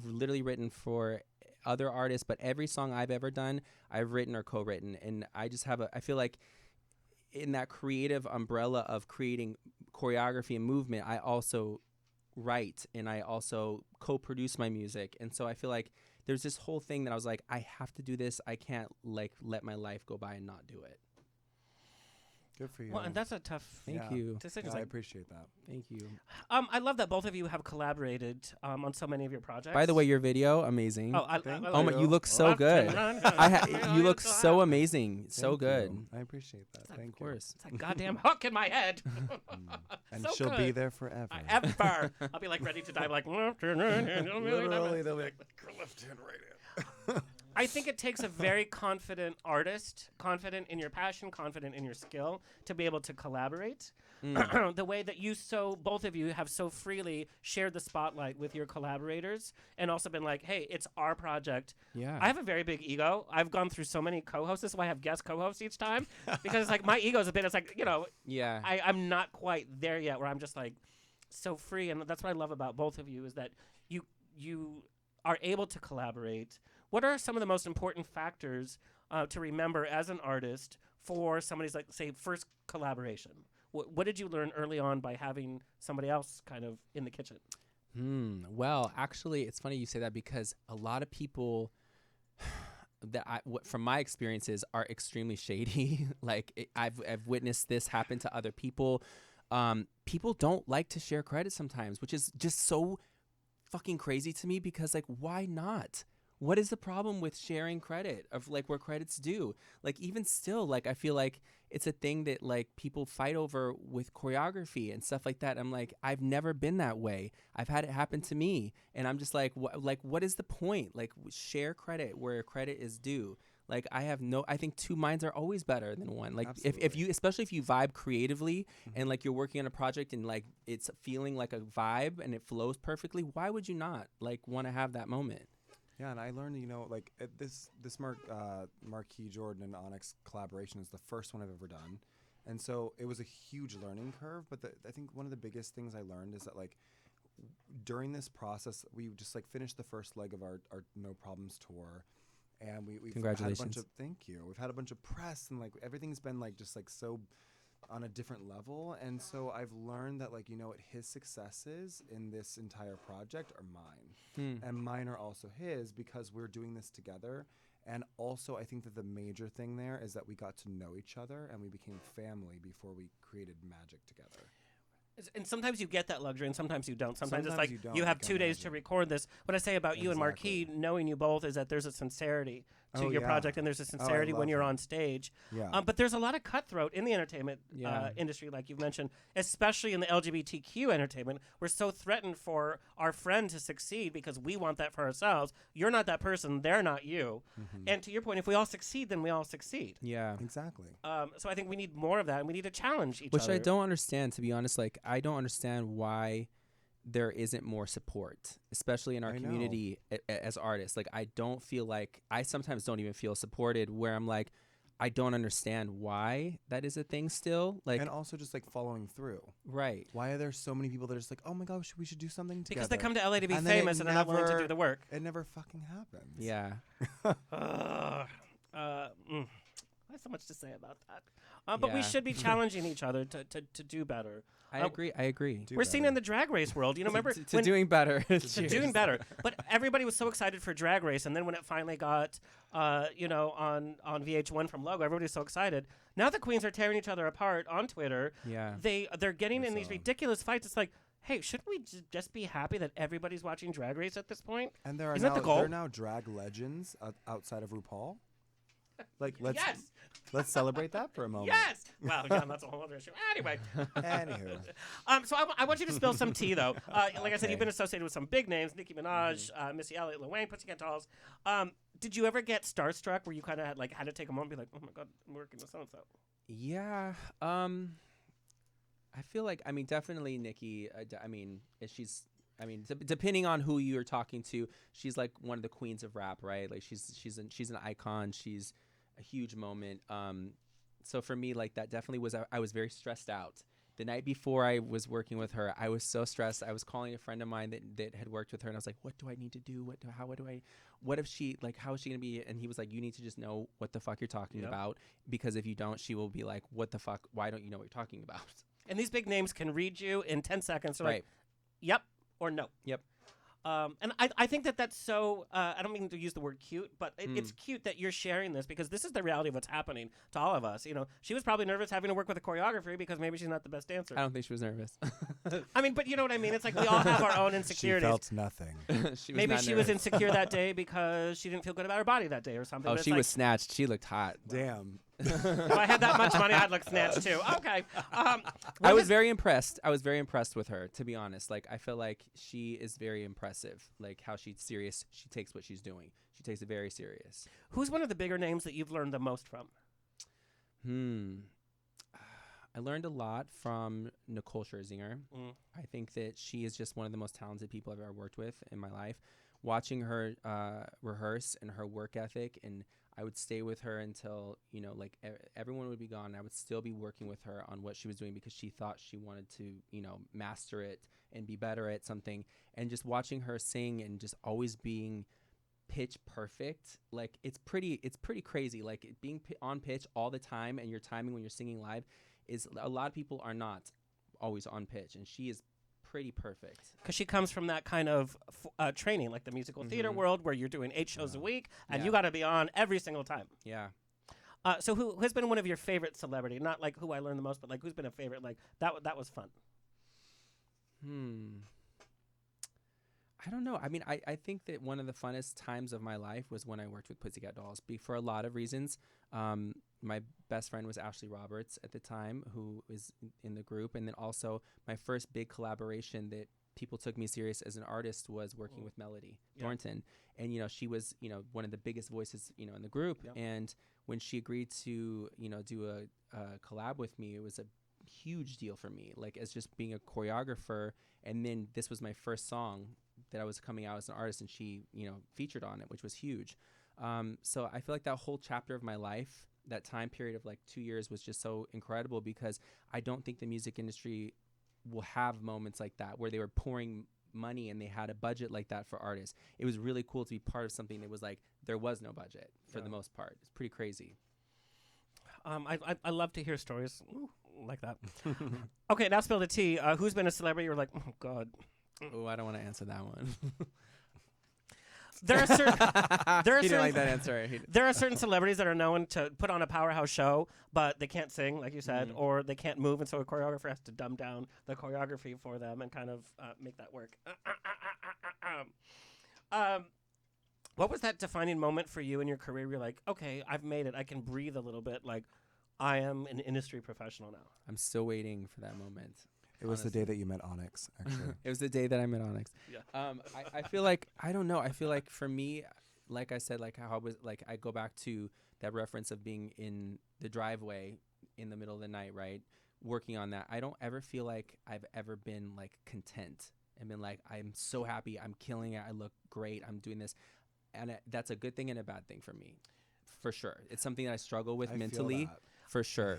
literally written for other artists, but every song I've ever done, I've written or co-written. And I just have I feel like in that creative umbrella of creating choreography and movement, I also write and I also co-produce my music. And so I feel like there's this whole thing that I was like, I have to do this. I can't like let my life go by and not do it. Good for you. Well, and that's a tough Thank you. decision. Yeah, It's I like, appreciate that. Thank you. I love that both of you have collaborated on so many of your projects. By the way, your video, amazing. oh, Thank Oh my, you look so good. You look so amazing. So Thank good. you. I appreciate that. Thank Of course. It's like goddamn hook in my head. And So she'll be good. there forever. Ever. I'll be like ready to die. Like Literally, they'll be like, left hand, right hand. I think it takes a very confident artist, confident in your passion, confident in your skill, to be able to collaborate. The way that both of you have so freely shared the spotlight with your collaborators and also been like, hey, it's our project. Yeah. I have a very big ego. I've gone through so many co-hosts. This is why I have guest co-hosts each time. Because it's like my ego's a bit, it's like, Yeah. I'm not quite there yet where I'm just like so free. And that's what I love about both of you is that you are able to collaborate. What are some of the most important factors to remember as an artist for somebody's, like, say, first collaboration? What did you learn early on by having somebody else kind of in the kitchen? Well, actually, it's funny you say that because a lot of people that from my experiences are extremely shady. Like I've witnessed this happen to other people. People don't like to share credit sometimes, which is just so fucking crazy to me because, like, why not? What is the problem with sharing credit of, like, where credit's due? Like, even still, like, I feel like it's a thing that, like, people fight over with choreography and stuff like that. I'm like, I've never been that way. I've had it happen to me. And I'm just like, what is the point? Like, share credit where credit is due. Like, I think two minds are always better than one. Like, if you, especially if you vibe creatively and, like, you're working on a project and, like, it's feeling like a vibe and it flows perfectly, why would you not, like, want to have that moment? Yeah, and I learned, like this Marquis Jordan and Onicks collaboration is the first one I've ever done, and so it was a huge learning curve. But I think one of the biggest things I learned is that, like, during this process, we just, like, finished the first leg of our No Problems tour, and we've Congratulations. had a bunch of thank you. We've had a bunch of press, and, like, everything's been, like, just, like, so on a different level. And so I've learned that, like, what his successes in this entire project are mine, and mine are also his, because we're doing this together. And also I think that the major thing there is that we got to know each other and we became family before we created magic together. And sometimes you get that luxury and sometimes you don't. Sometimes it's like you don't, you have I can 2 days to imagine. record this. What I say about you and Exactly. Marquis, knowing you both, is that there's a sincerity to Oh, your yeah. project and there's a sincerity when love you're it. on stage. Yeah. But there's a lot of cutthroat in the entertainment Yeah. industry, like you've mentioned, especially in the LGBTQ entertainment. We're so threatened for our friend to succeed because we want that for ourselves. You're not that person. They're not you. And to your point, if we all succeed, then we all succeed. Yeah. Exactly. So I think we need more of that, and we need to challenge each Which other. I don't understand, to be honest. Like, I don't understand why there isn't more support, especially in our I know. community as artists. Like, I don't feel like, I sometimes don't even feel supported, where I'm like, I don't understand why that is a thing still. Like, And also just, like, following through. right. Why are there so many people that are just like, oh my gosh, we should do something together? Because they come to LA to be And then it famous and they're not willing to do the work. It never fucking happens. Yeah. I have so much to say about that. But we Yeah. should be challenging each other to do better. I agree. Do We're seen better. in the drag race world. Remember To when doing better. to doing better. But everybody was so excited for Drag Race, and then when it finally got, on VH1 from Logo, everybody was so excited. Now the queens are tearing each other apart on Twitter. Yeah. They're getting in these So- ridiculous fights. It's like, hey, shouldn't we just be happy that everybody's watching Drag Race at this point? And there are Isn't that the goal? there are now drag legends outside of RuPaul. Like, Yes. let's celebrate that for a moment. Yes. Well, yeah, that's a whole other issue. Anyway. Anywho. So I want you to spill some tea, though. Like I said, Okay. you've been associated with some big names: Nicki Minaj, Missy Elliot, Lil Wayne, Pussycat Dolls. Did you ever get starstruck where you kind of had to take a moment and be like, "Oh my God, I'm working with so and so"? Yeah. I feel like, I mean, definitely Nicki. Depending on who you're talking to, she's like one of the queens of rap, right? Like she's an icon. She's a huge moment. So for me, like, that definitely was, I was very stressed out. The night before I was working with her, I was so stressed. I was calling a friend of mine that had worked with her, and I was like, what do I need to do? What if she, like, how is she going to be? And he was like, you need to just know what the fuck you're talking about, because if you don't, she will be like, what the fuck? Why don't you know what you're talking about? And these big names can read you in 10 seconds. They're Right. like, yep or no. Yep. And I think that's so, I don't mean to use the word cute, but it's cute that you're sharing this because this is the reality of what's happening to all of us. You know, she was probably nervous having to work with a choreographer because maybe she's not the best dancer. I don't think she was nervous. I mean, but you know what I mean? It's like we all have our own She insecurities. felt nothing. Maybe she was insecure that day because she didn't feel good about her body that day or something. Oh, but she it's was snatched. She looked hot. Damn. if I had that much money, I'd look snatched too. Okay. I was very impressed. I was very impressed with her, to be honest. Like, I feel like she is very impressive. Like, how she's serious. She takes what she's doing. She takes it very serious. Who's one of the bigger names that you've learned the most from? I learned a lot from Nicole Scherzinger. I think that she is just one of the most talented people I've ever worked with in my life. Watching her rehearse and her work ethic, and I would stay with her until, you know, like everyone would be gone. I would still be working with her on what she was doing because she thought she wanted to, you know, master it and be better at something. And just watching her sing and just always being pitch perfect, like it's pretty crazy. Like being on pitch all the time, and your timing when you're singing live is, a lot of people are not always on pitch, and she is pretty perfect. Because she comes from that kind of training, like the musical theater world, where you're doing 8 shows a week, and you got to be on every single time. Yeah. So who has been one of your favorite celebrity? Not like who I learned the most, but like who's been a favorite? Like that was fun. I don't know. I mean, I think that one of the funnest times of my life was when I worked with Pussycat Dolls, for a lot of reasons. My best friend was Ashley Roberts at the time, who was in the group. And then also my first big collaboration that people took me serious as an artist was working with Melody Thornton. And, you know, she was, you know, one of the biggest voices, you know, in the group. And when she agreed to, you know, do a collab with me, it was a huge deal for me, like as just being a choreographer. And then this was my first song that I was coming out as an artist, and she, you know, featured on it, which was huge. So I feel like that whole chapter of my life, that time period of like 2 years, was just so incredible, because I don't think the music industry will have moments like that where they were pouring money and they had a budget like that for artists. It was really cool to be part of something that was like, there was no budget for the most part. It's pretty crazy. I love to hear stories like that. Okay, now spill the tea. Who's been a celebrity you're like, oh God. Oh, I don't want to answer that one. There are certain He didn't like that answer. There are certain celebrities that are known to put on a powerhouse show, but they can't sing, like you said, or they can't move, and so a choreographer has to dumb down the choreography for them and kind of make that work. What was that defining moment for you in your career? You're like, okay, I've made it. I can breathe a little bit. Like, I am an industry professional now. I'm still waiting for that moment. It was the day that you met Onicks, actually. It was the day that I met Onicks. Yeah. I feel like, I don't know. I feel like for me, like I said, like how I was, like I go back to that reference of being in the driveway in the middle of the night, right? Working on that. I don't ever feel like I've ever been like content and been like, I'm so happy. I'm killing it. I look great. I'm doing this. And that's a good thing and a bad thing for me, for sure. It's something that I struggle with mentally. For sure.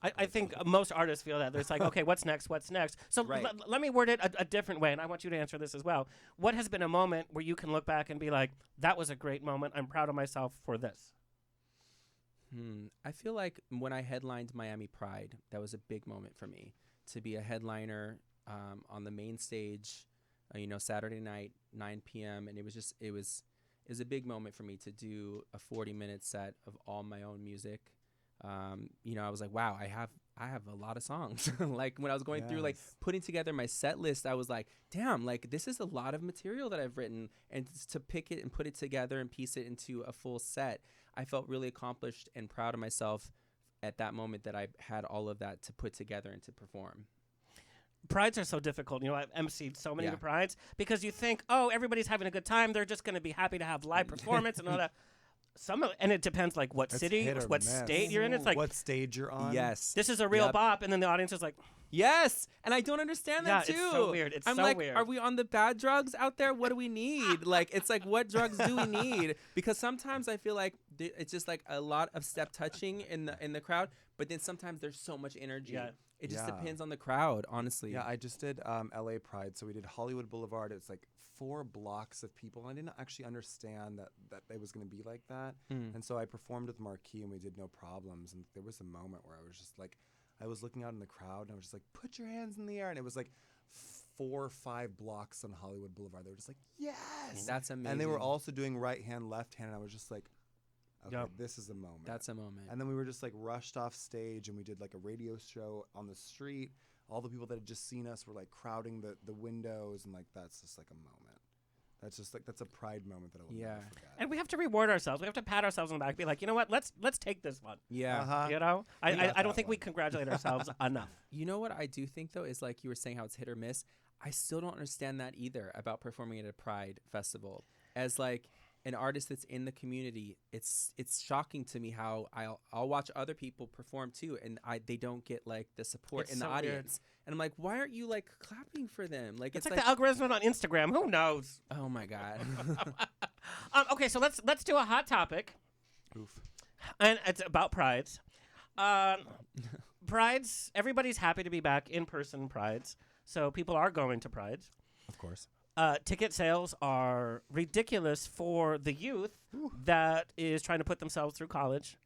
I think most artists feel that. There's like, okay, what's next? What's next? So let me word it a different way, and I want you to answer this as well. What has been a moment where you can look back and be like, that was a great moment. I'm proud of myself for this? I feel like when I headlined Miami Pride, that was a big moment for me. To be a headliner on the main stage, you know, Saturday night, 9 p.m., and it was a big moment for me to do a 40-minute set of all my own music. You know, I was like, wow, I have a lot of songs. Like when I was going through, like putting together my set list, I was like, damn, like this is a lot of material that I've written, and to pick it and put it together and piece it into a full set, I felt really accomplished and proud of myself at that moment that I had all of that to put together and to perform. Prides are so difficult. You know, I've emceed so many prides because you think, oh, everybody's having a good time. They're just going to be happy to have live performance and all that. And it depends like what city, what state you're in. It's like what stage you're on. Yes, this is a real bop, and then the audience is like, yes, and I don't understand that too. It's so weird. I'm so like, weird. are we on the bad drugs out there? What do we need? Like, it's like, what drugs do we need? Because sometimes I feel like it's just like a lot of step touching in the crowd, but then sometimes there's so much energy. Yeah. It just depends on the crowd, honestly. Yeah, I just did LA Pride, so we did Hollywood Boulevard. It's like 4 blocks of people. I didn't actually understand that it was going to be like that. And so I performed with Marquee, and we did no problems. And there was a moment where I was just like, I was looking out in the crowd, and I was just like, put your hands in the air. And it was like 4 or 5 blocks on Hollywood Boulevard. They were just like, yes. That's amazing. And they were also doing right hand, left hand. And I was just like, okay, Yep. this is a moment. That's a moment. And then we were just like rushed off stage and we did like a radio show on the street. All the people that had just seen us were like crowding the windows, and like that's just like a moment. That's just like that's a pride moment that I will never forget. And we have to reward ourselves. We have to pat ourselves on the back, be like, you know what? Let's take this one. Yeah. Uh-huh. You know, I got don't that think we one. congratulate ourselves enough. You know what I do think though is like you were saying how it's hit or miss. I still don't understand that either about performing at a Pride festival. As like an artist that's in the community, it's shocking to me how I'll watch other people perform too, and they don't get like the support It's in the so weird. audience. And I'm like, why aren't you like clapping for them? Like It's like the algorithm on Instagram. Who knows? oh my god. Okay, so let's do a hot topic, Oof. and it's about prides. Prides. Everybody's happy to be back in person. Prides. So people are going to prides. Of course. Ticket sales are ridiculous for the youth that is trying to put themselves through college.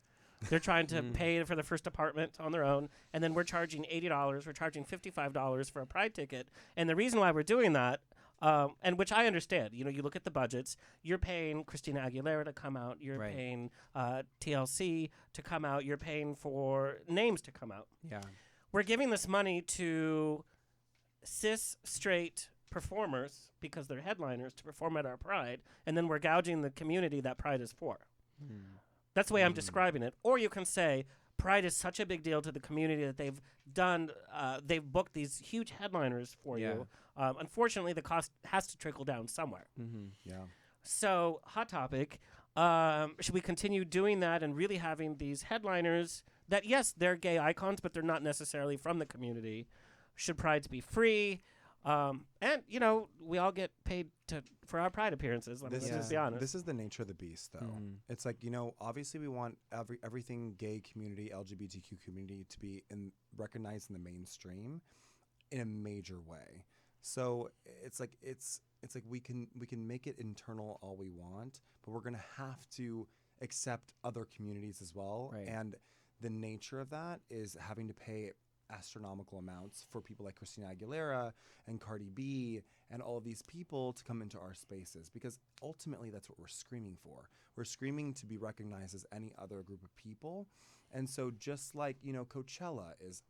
They're trying to pay for their first apartment on their own, and then we're charging $80. We're charging $55 for a Pride ticket. And the reason why we're doing that, and which I understand, you know, you look at the budgets. You're paying Christina Aguilera to come out. You're Right. paying TLC to come out. You're paying for names to come out. Yeah. We're giving this money to cis straight performers because they're headliners to perform at our Pride, and then we're gouging the community that Pride is for. That's the way I'm describing it. Or you can say Pride is such a big deal to the community that they've booked these huge headliners for you. Unfortunately, the cost has to trickle down somewhere. Yeah. So, hot topic. Should we continue doing that and really having these headliners that, yes, they're gay icons, but they're not necessarily from the community? Should Prides be free? And, you know, we all get paid for our Pride appearances. Let's just be honest. This is the nature of the beast, though. It's like, you know, obviously we want everything gay community, LGBTQ community to be recognized in the mainstream in a major way. So it's like we can make it internal all we want, but we're gonna have to accept other communities as well. Right. And the nature of that is having to pay astronomical amounts for people like Christina Aguilera and Cardi B and all of these people to come into our spaces, because ultimately that's what we're screaming for. We're screaming to be recognized as any other group of people. And so just like, you know, Coachella is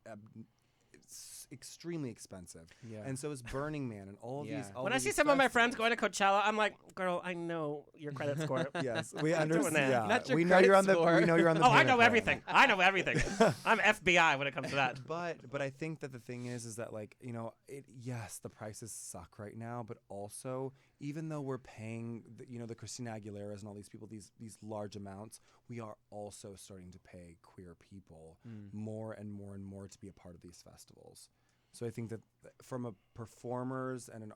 it's extremely expensive. Yeah. And so is Burning Man and all of Yeah. these. All When of I see these some of my friends festivals. going to Coachella, I'm like, girl, I know your credit score. Yes, we doing understand. that. Yeah, Not your we know you're on credit the. score. We know you're on the. Oh, I payment know plan. everything. I know everything. I'm FBI when it comes to that. But I think that the thing is that, like, you know, yes, the prices suck right now, but also even though we're paying the Christina Aguileras and all these people these large amounts, we are also starting to pay queer people more and more and more to be a part of these festivals. So I think that from a performers and an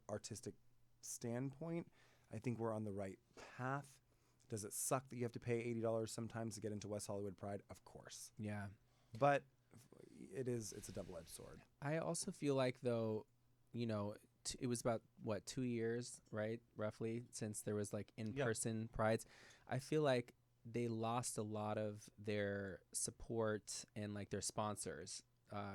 artistic standpoint, I think we're on the right path. Does it suck that you have to pay $80 sometimes to get into West Hollywood Pride? Of course. Yeah. But it's a double-edged sword. I also feel like, though, you know, it was about, 2 years, right, roughly, since there was, like, in-person prides. I feel like they lost a lot of their support and, like, their sponsors,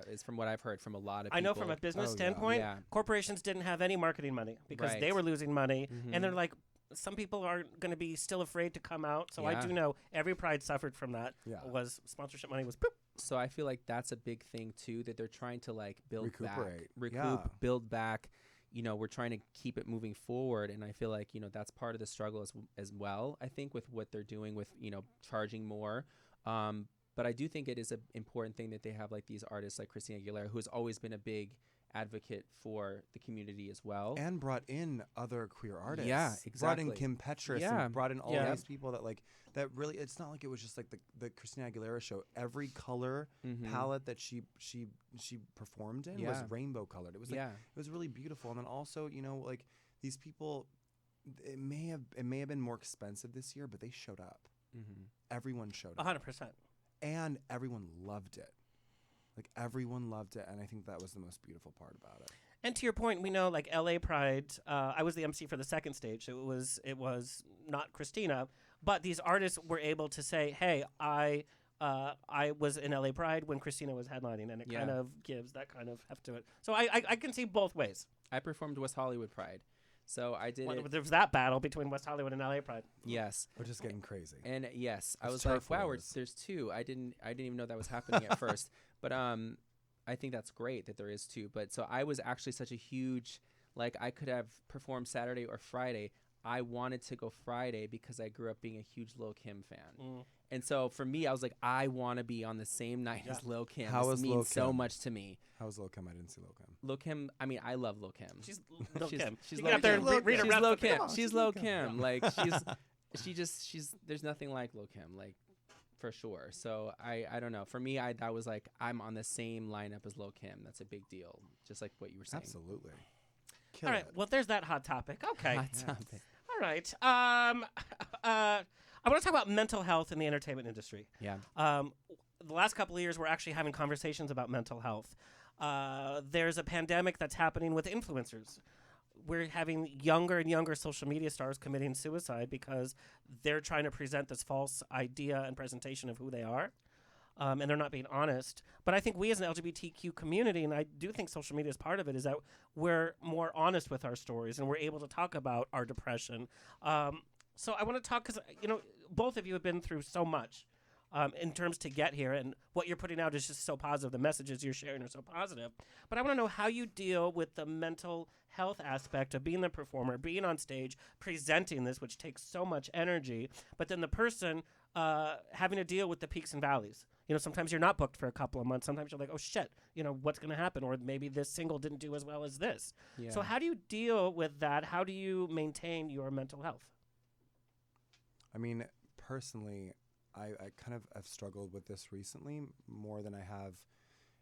is from what I've heard from a lot of people. I know from a business Oh, yeah. standpoint, Yeah. corporations didn't have any marketing money because they Right. were losing money. And they're like, some people are going to be still afraid to come out. So I Yeah. do know every Pride suffered from that. Yeah. Was sponsorship money was poop. So I feel like that's a big thing, too, that they're trying to, like, Recuperate. recoup, Yeah. build back. You know, we're trying to keep it moving forward. And I feel like, you know, that's part of the struggle as well, I think, with what they're doing with, you know, charging more. But I do think it is an important thing that they have, like, these artists like Christina Aguilera, who has always been a big advocate for the community as well. And brought in other queer artists. Yeah, Brought in exactly. Kim Petras Yeah. and brought in all Yeah. these people that really, it's not like it was just like the Christina Aguilera show. Every color palette that she performed in Yeah. was rainbow colored. It was like, Yeah. it was really beautiful. And then also, you know, like these people, it may have been more expensive this year, but they showed up. Everyone showed up. 100%. And everyone loved it. Like, everyone loved it, and I think that was the most beautiful part about it. And to your point, we know like LA Pride. I was the MC for the second stage. So it was not Christina, but these artists were able to say, "Hey, I I was in LA Pride when Christina was headlining, and it kind of gives that kind of heft to it. So I can see both ways. I performed West Hollywood Pride. So I did it. There was that battle between West Hollywood and LA Pride. Yes. We're just getting crazy. And yes, I It's was like, turf wow, wars. there's two. I didn't even know that was happening at first. But I think that's great that there is two. But so I was actually such a huge, like, I could have performed Saturday or Friday. I wanted to go Friday because I grew up being a huge Lil Kim fan. And so for me, I was like, I want to be on the same night as Lil Kim. How this was means Lil so Kim? much to me. How was Lil Kim? I didn't see Lil Kim. Lil Kim, I mean, I love Lil Kim. She's Lil Kim. She's You Lil get up there Kim. and read a She's rap Lil book. Kim. Come on, She's she's Lil Lil Kim. Kim. Like she's there's nothing like Lil Kim, like for sure. So I don't know. For me, that was like I'm on the same lineup as Lil Kim. That's a big deal. Just like what you were saying. Absolutely. All right. Well, there's that hot topic. Okay. Hot topic. All right. I want to talk about mental health in the entertainment industry. Yeah. The last couple of years, we're actually having conversations about mental health. There's a pandemic that's happening with influencers. We're having younger and younger social media stars committing suicide because they're trying to present this false idea and presentation of who they are. And they're not being honest. But I think we as an LGBTQ community, and I do think social media is part of it, is that we're more honest with our stories and we're able to talk about our depression. So I want to talk because, both of you have been through so much in terms to get here, and what you're putting out is just so positive. The messages you're sharing are so positive. But I want to know how you deal with the mental health aspect of being the performer, being on stage, presenting this, which takes so much energy, but then the person having to deal with the peaks and valleys. Sometimes you're not booked for a couple of months. Sometimes you're like, oh, shit, what's going to happen? Or maybe this single didn't do as well as this. Yeah. So how do you deal with that? How do you maintain your mental health? I mean, personally, I kind of have struggled with this recently more than I have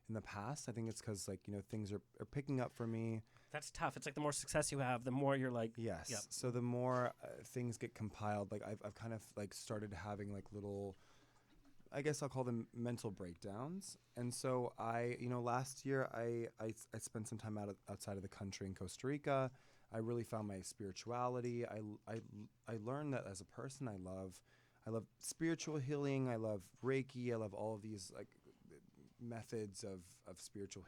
in the past. I think it's because, things are picking up for me. That's tough. It's like the more success you have, the more you're like, Yes. Yep. So the more things get compiled, I've kind of started having little, I guess I'll call them mental breakdowns. And so last year I spent some time outside of the country in Costa Rica. I really found my spirituality. I learned that as a person, I love spiritual healing. I love Reiki. I love all of these methods of spiritual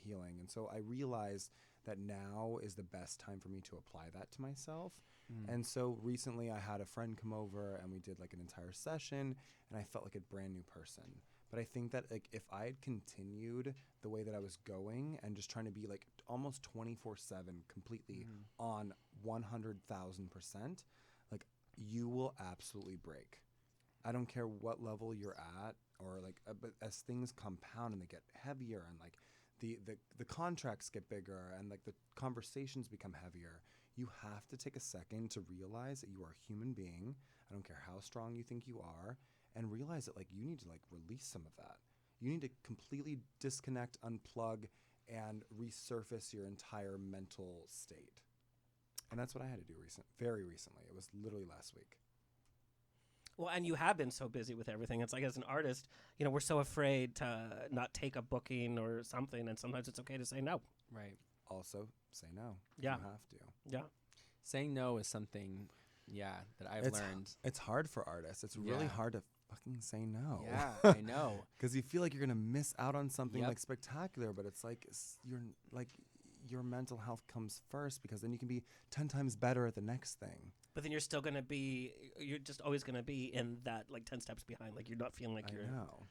healing. And so I realized that now is the best time for me to apply that to myself. And so recently I had a friend come over and we did an entire session, and I felt like a brand new person. But I think that if I had continued the way that I was going and just trying to be almost 24/7 completely on 100,000%, you will absolutely break. I don't care what level you're at, or but as things compound and they get heavier and the contracts get bigger and the conversations become heavier, you have to take a second to realize that you are a human being. I don't care how strong you think you are, and realize that you need to release some of that. You need to completely disconnect, unplug, and resurface your entire mental state. And that's what I had to do very recently. It was literally last week. Well, and you have been so busy with everything. It's like as an artist, we're so afraid to not take a booking or something, and sometimes it's okay to say no. Right. Also, say no. Yeah. You have to. Yeah. Saying no is something, that I've learned. It's hard for artists. It's really Yeah. hard to fucking say no. Yeah, I know. Because you feel like you're going to miss out on something Yep. spectacular, but it's your mental health comes first, because then you can be 10 times better at the next thing. But then you're still going to be, you're just always going to be in that 10 steps behind. You're not feeling like you're. I know.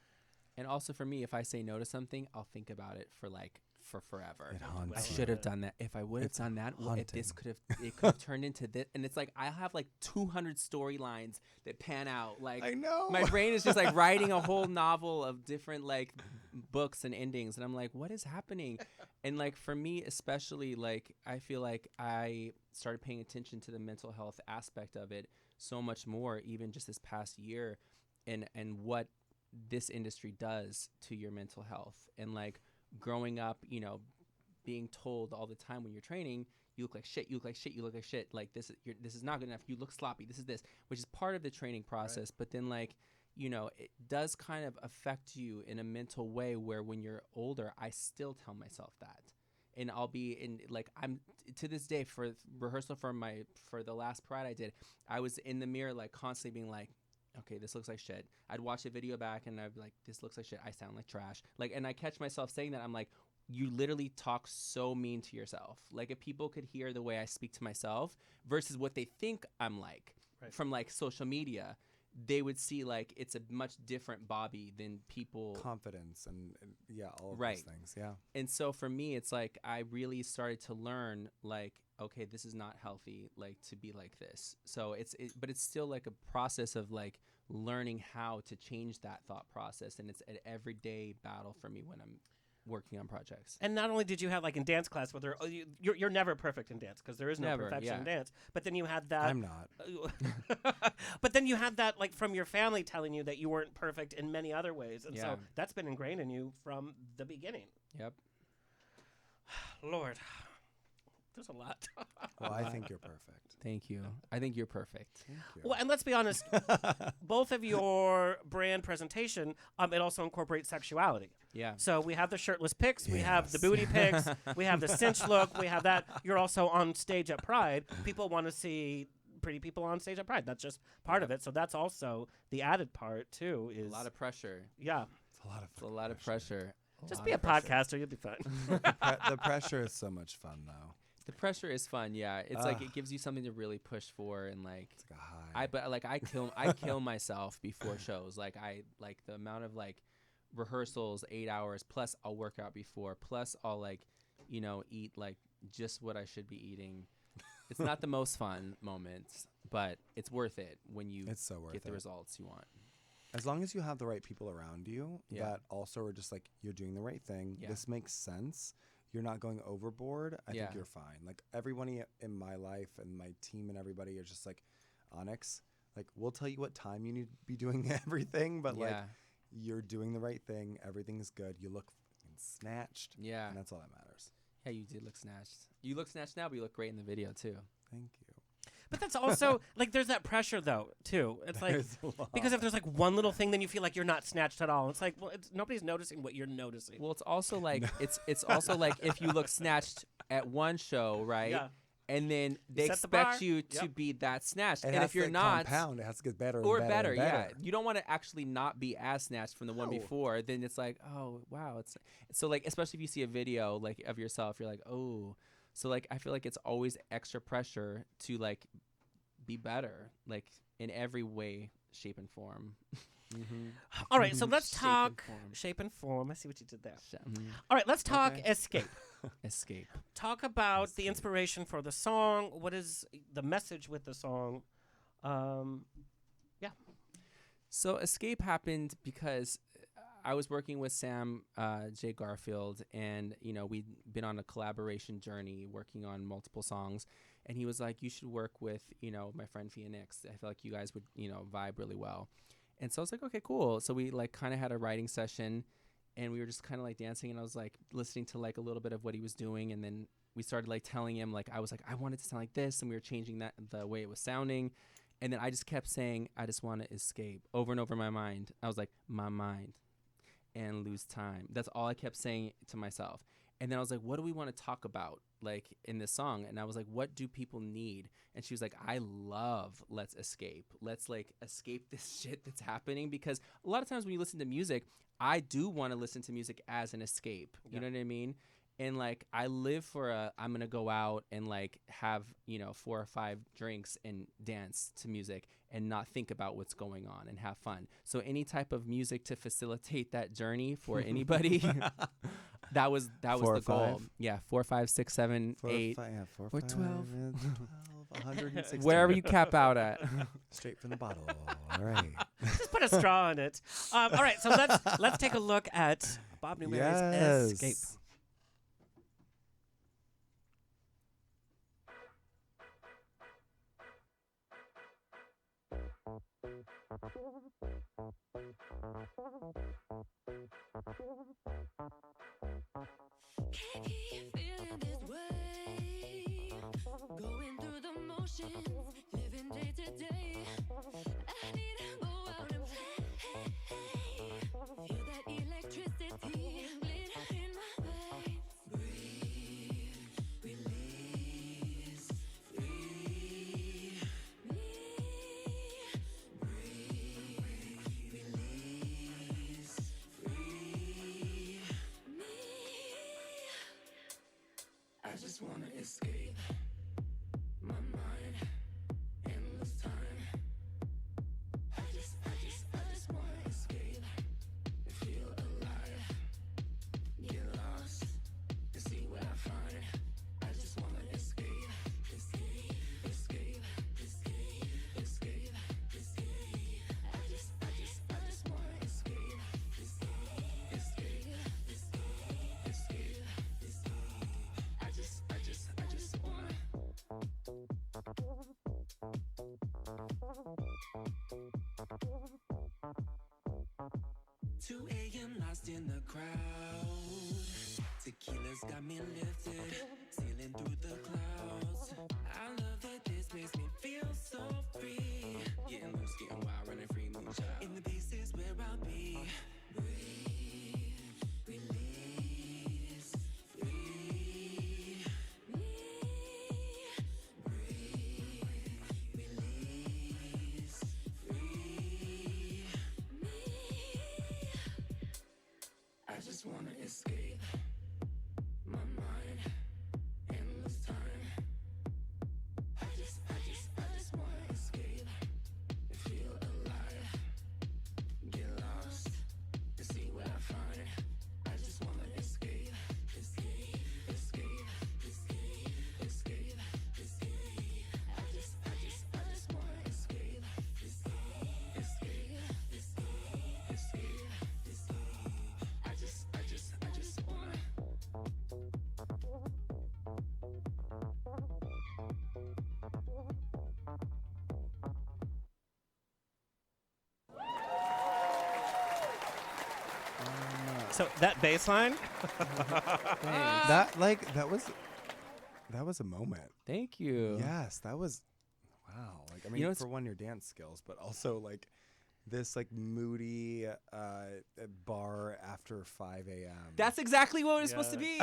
And also for me, if I say no to something, I'll think about it for forever. It haunts I you. should have done that. If I would have It's done that, if this haunting. it could have turned into this. And it's I have 200 storylines that pan out. I know. My brain is just writing a whole novel of different books and endings, and I'm like, what is happening? And for me especially, I feel like I started paying attention to the mental health aspect of it so much more, even just this past year, and what this industry does to your mental health. And growing up, being told all the time when you're training, you look like shit, you look like shit, you look like shit, this is not good enough, you look sloppy, this is this, which is part of the training process. Right. But then it does kind of affect you in a mental way where when you're older, I still tell myself that. And I'll be in I'm to this day, for rehearsal for the last Pride I did, I was in the mirror constantly being okay, this looks like shit. I'd watch the video back and I'd be like, this looks like shit. I sound like trash. Like, and I catch myself saying that. I'm like, you literally talk so mean to yourself. Like, if people could hear the way I speak to myself versus what they think I'm like from like social media, they would see like it's a much different Bobby than people. Confidence and yeah, all of Right. those things. Yeah. And so for me, it's like I really started to learn like, okay, this is not healthy, like to be like this. So but it's still like a process of like learning how to change that thought process. And it's an everyday battle for me when I'm working on projects. And not only did you have like in dance class, where you're never perfect in dance because there is no Never, perfection in yeah. dance. But then you had that. I'm not. But then you had that like from your family telling you that you weren't perfect in many other ways, and Yeah. so that's been ingrained in you from the beginning. Yep. Lord, there's a lot. Well, I think you're perfect. Thank you. I think you're perfect. Thank you. Well, and let's be honest, both of your brand presentation, it also incorporates sexuality. Yeah. So we have the shirtless pics, we have the Yes. booty pics, we have the cinch look, we have that. You're also on stage at Pride. People want to see pretty people on stage at Pride. That's just part of it. So that's also the added part too. Is A lot of pressure. yeah. It's a lot of It's a lot of pressure. Just lot be a of pressure. podcaster, you'll be fine. the pressure is so much fun though. The pressure is fun. Yeah. It's like it gives you something to really push for and like It's like a high. but like I kill myself before shows. Like I like the amount of like rehearsals, 8 hours plus I'll work out before, plus I'll like, eat like just what I should be eating. It's not the most fun moments, but it's worth it when you It's so worth get the it. results you want. As long as you have the right people around you Yeah. that also are just like, you're doing the right thing. Yeah. This makes sense. You're not going overboard. I Yeah. think you're fine. Like everybody in my life and my team and everybody is just like, Onyx, like we'll tell you what time you need to be doing everything, but like Yeah. you're doing the right thing. Everything's good. You look fucking snatched. Yeah. And that's all that matters. Yeah, you did look snatched. You look snatched now, but you look great in the video too. Thank you. But that's also like there's that pressure though too. It's like There's a lot. because if there's like one little thing, then you feel like you're not snatched at all. It's like well, nobody's noticing what you're noticing. Well, it's also like it's also like if you look snatched at one show, right? Yeah. And then they set the expect bar. you to Yep. be that snatched. It And has if you're to not, compound, it has to get better or and better, and better. yeah. You don't want to actually not be as snatched from the one No. before. Then it's like, oh wow, it's so like especially if you see a video like of yourself, you're like, oh. So like I feel like it's always extra pressure to like be better, like in every way, shape, and form. All right, so let's Shape and talk form. shape and form. I see what you did there. Mhm. All right, let's talk Okay. escape. Escape. Talk about the inspiration for the song. What is the message with the song? Yeah. So Escape happened because I was working with Sam J. Garfield, and we'd been on a collaboration journey working on multiple songs, and he was like, you should work with my friend Phoenix. I feel like you guys would vibe really well. And so I was like, okay, cool. So we like kind of had a writing session, and we were just kind of like dancing, and I was like listening to like a little bit of what he was doing, and then we started like telling him like I was like I wanted to sound like this, and we were changing that the way it was sounding. And then I just kept saying, I just want to escape over and over in my mind. I was like, my mind and lose time. That's all I kept saying to myself. And then I was like, what do we want to talk about like in this song? And I was like, what do people need? And she was like, I love Let's Escape. Let's like escape this shit that's happening. Because a lot of times when you listen to music, I do want to listen to music as an escape. You know what I mean? And like I live for I'm gonna go out and like have 4 or 5 drinks and dance to music and not think about what's going on and have fun. So any type of music to facilitate that journey for anybody, that was 4 the or goal. 5? Yeah, 4, 5, 6, 7, 4, 8, 5, yeah, 4, or 5, 12. 160. wherever you cap out at. Straight from the bottle. All right. Just put a straw in it. All right, so let's take a look at Bob Newberry's Escape. Can't keep feeling this way. Going through the motions, living day to day. I need to go out and play. Feel that electricity glitter in my veins. Breathe, release, free. Me, breathe, just got me lifted, sailing through the clouds. I love that this makes me feel so free. Getting loose, getting wild, running free, moonshine. In the beast is where I'll be. Breathe, release, free. Breathe, release, free. I just wanna escape my mind, endless time. I just wanna escape and feel alive. Get lost and see what I find. I just wanna escape, escape, escape, escape, escape, escape. I just wanna escape, escape, escape, escape, escape, escape. I just wanna. So that bass line, That was a moment. Thank you. Yes, that was wow. Like I mean, You know, it's- for one, your dance skills, but also like this like moody bar after 5 a.m. That's exactly what it was supposed to be.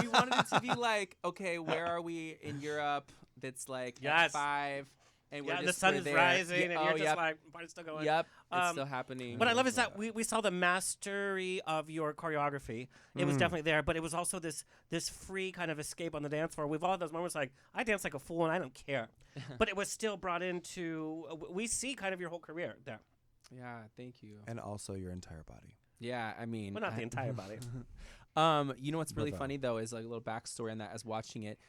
We wanted it to be like, okay, where are we in Europe? That's like at Yes. 5, and we're yeah, the just sun we're is there. rising, Yeah, and oh, you're just yep. like, party's still going. Yep, it's Um, still happening. What I love is that we saw the mastery of your choreography. It was definitely there, but it was also this free kind of escape on the dance floor. We've all had those moments like, I dance like a fool and I don't care. But it was still brought into, we see kind of your whole career there. Yeah, thank you. and also your entire body. Yeah, I mean, Well, not the entire body. You know what's really Bravo. funny though is like a little backstory on that as watching it.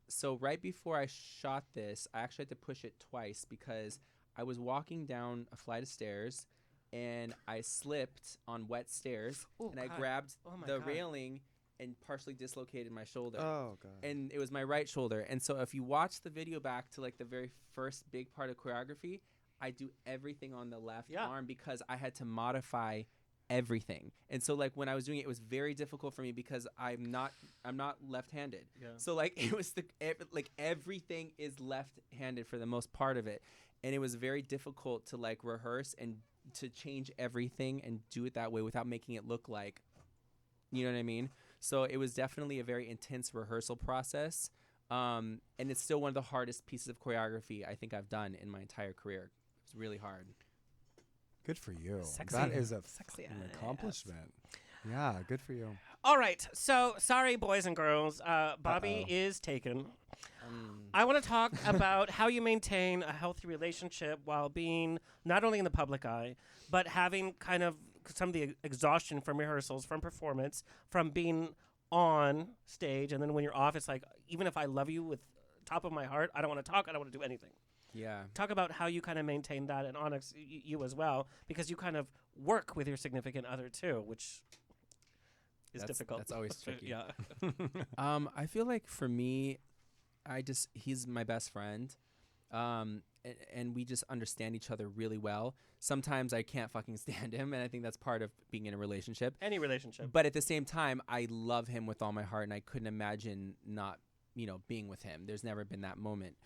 So right before I shot this, I actually had to push it twice because I was walking down a flight of stairs and I slipped on wet stairs Oh, and I God. grabbed Oh, my the God. railing and partially dislocated my shoulder. Oh god. And it was my right shoulder. And so if you watch the video back to like the very first big part of choreography, I do everything on the left Yeah. arm because I had to modify everything. And so like when I was doing it, it was very difficult for me because I'm not left-handed. Yeah. So like it was like everything is left-handed for the most part of it. And it was very difficult to like rehearse and to change everything and do it that way without making it look like, you know what I mean? So it was definitely a very intense rehearsal process. And it's still one of the hardest pieces of choreography I think I've done in my entire career. It's really hard. Good for you. Sexy. That is a Sexy fucking ass. accomplishment. Yeah, good for you. All right. So, sorry, boys and girls. Bobby Uh-oh. is taken. I want to talk about how you maintain a healthy relationship while being not only in the public eye, but having kind of some of the exhaustion from rehearsals, from performance, from being on stage. And then when you're off, it's like, even if I love you with top of my heart, I don't want to talk. I don't want to do anything. Yeah. Talk about how you kind of maintain that, and Onyx, you as well, because you kind of work with your significant other too, which is difficult. That's always tricky. Yeah. I feel like for me, he's my best friend. And we just understand each other really well. Sometimes I can't fucking stand him, and I think that's part of being in a relationship. Any relationship. But at the same time, I love him with all my heart, and I couldn't imagine not, being with him. There's never been that moment.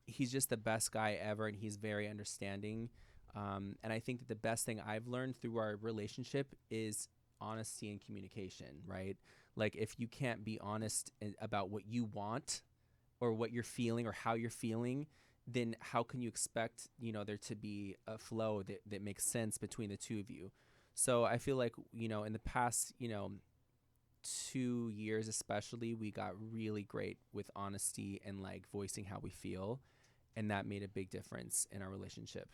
He's just the best guy ever, and he's very understanding. And I think that the best thing I've learned through our relationship is honesty and communication, right? Like if you can't be honest about what you want or what you're feeling or how you're feeling, then how can you expect, there to be a flow that makes sense between the two of you? So I feel like, in the past, 2 years especially, we got really great with honesty and like voicing how we feel. And that made a big difference in our relationship.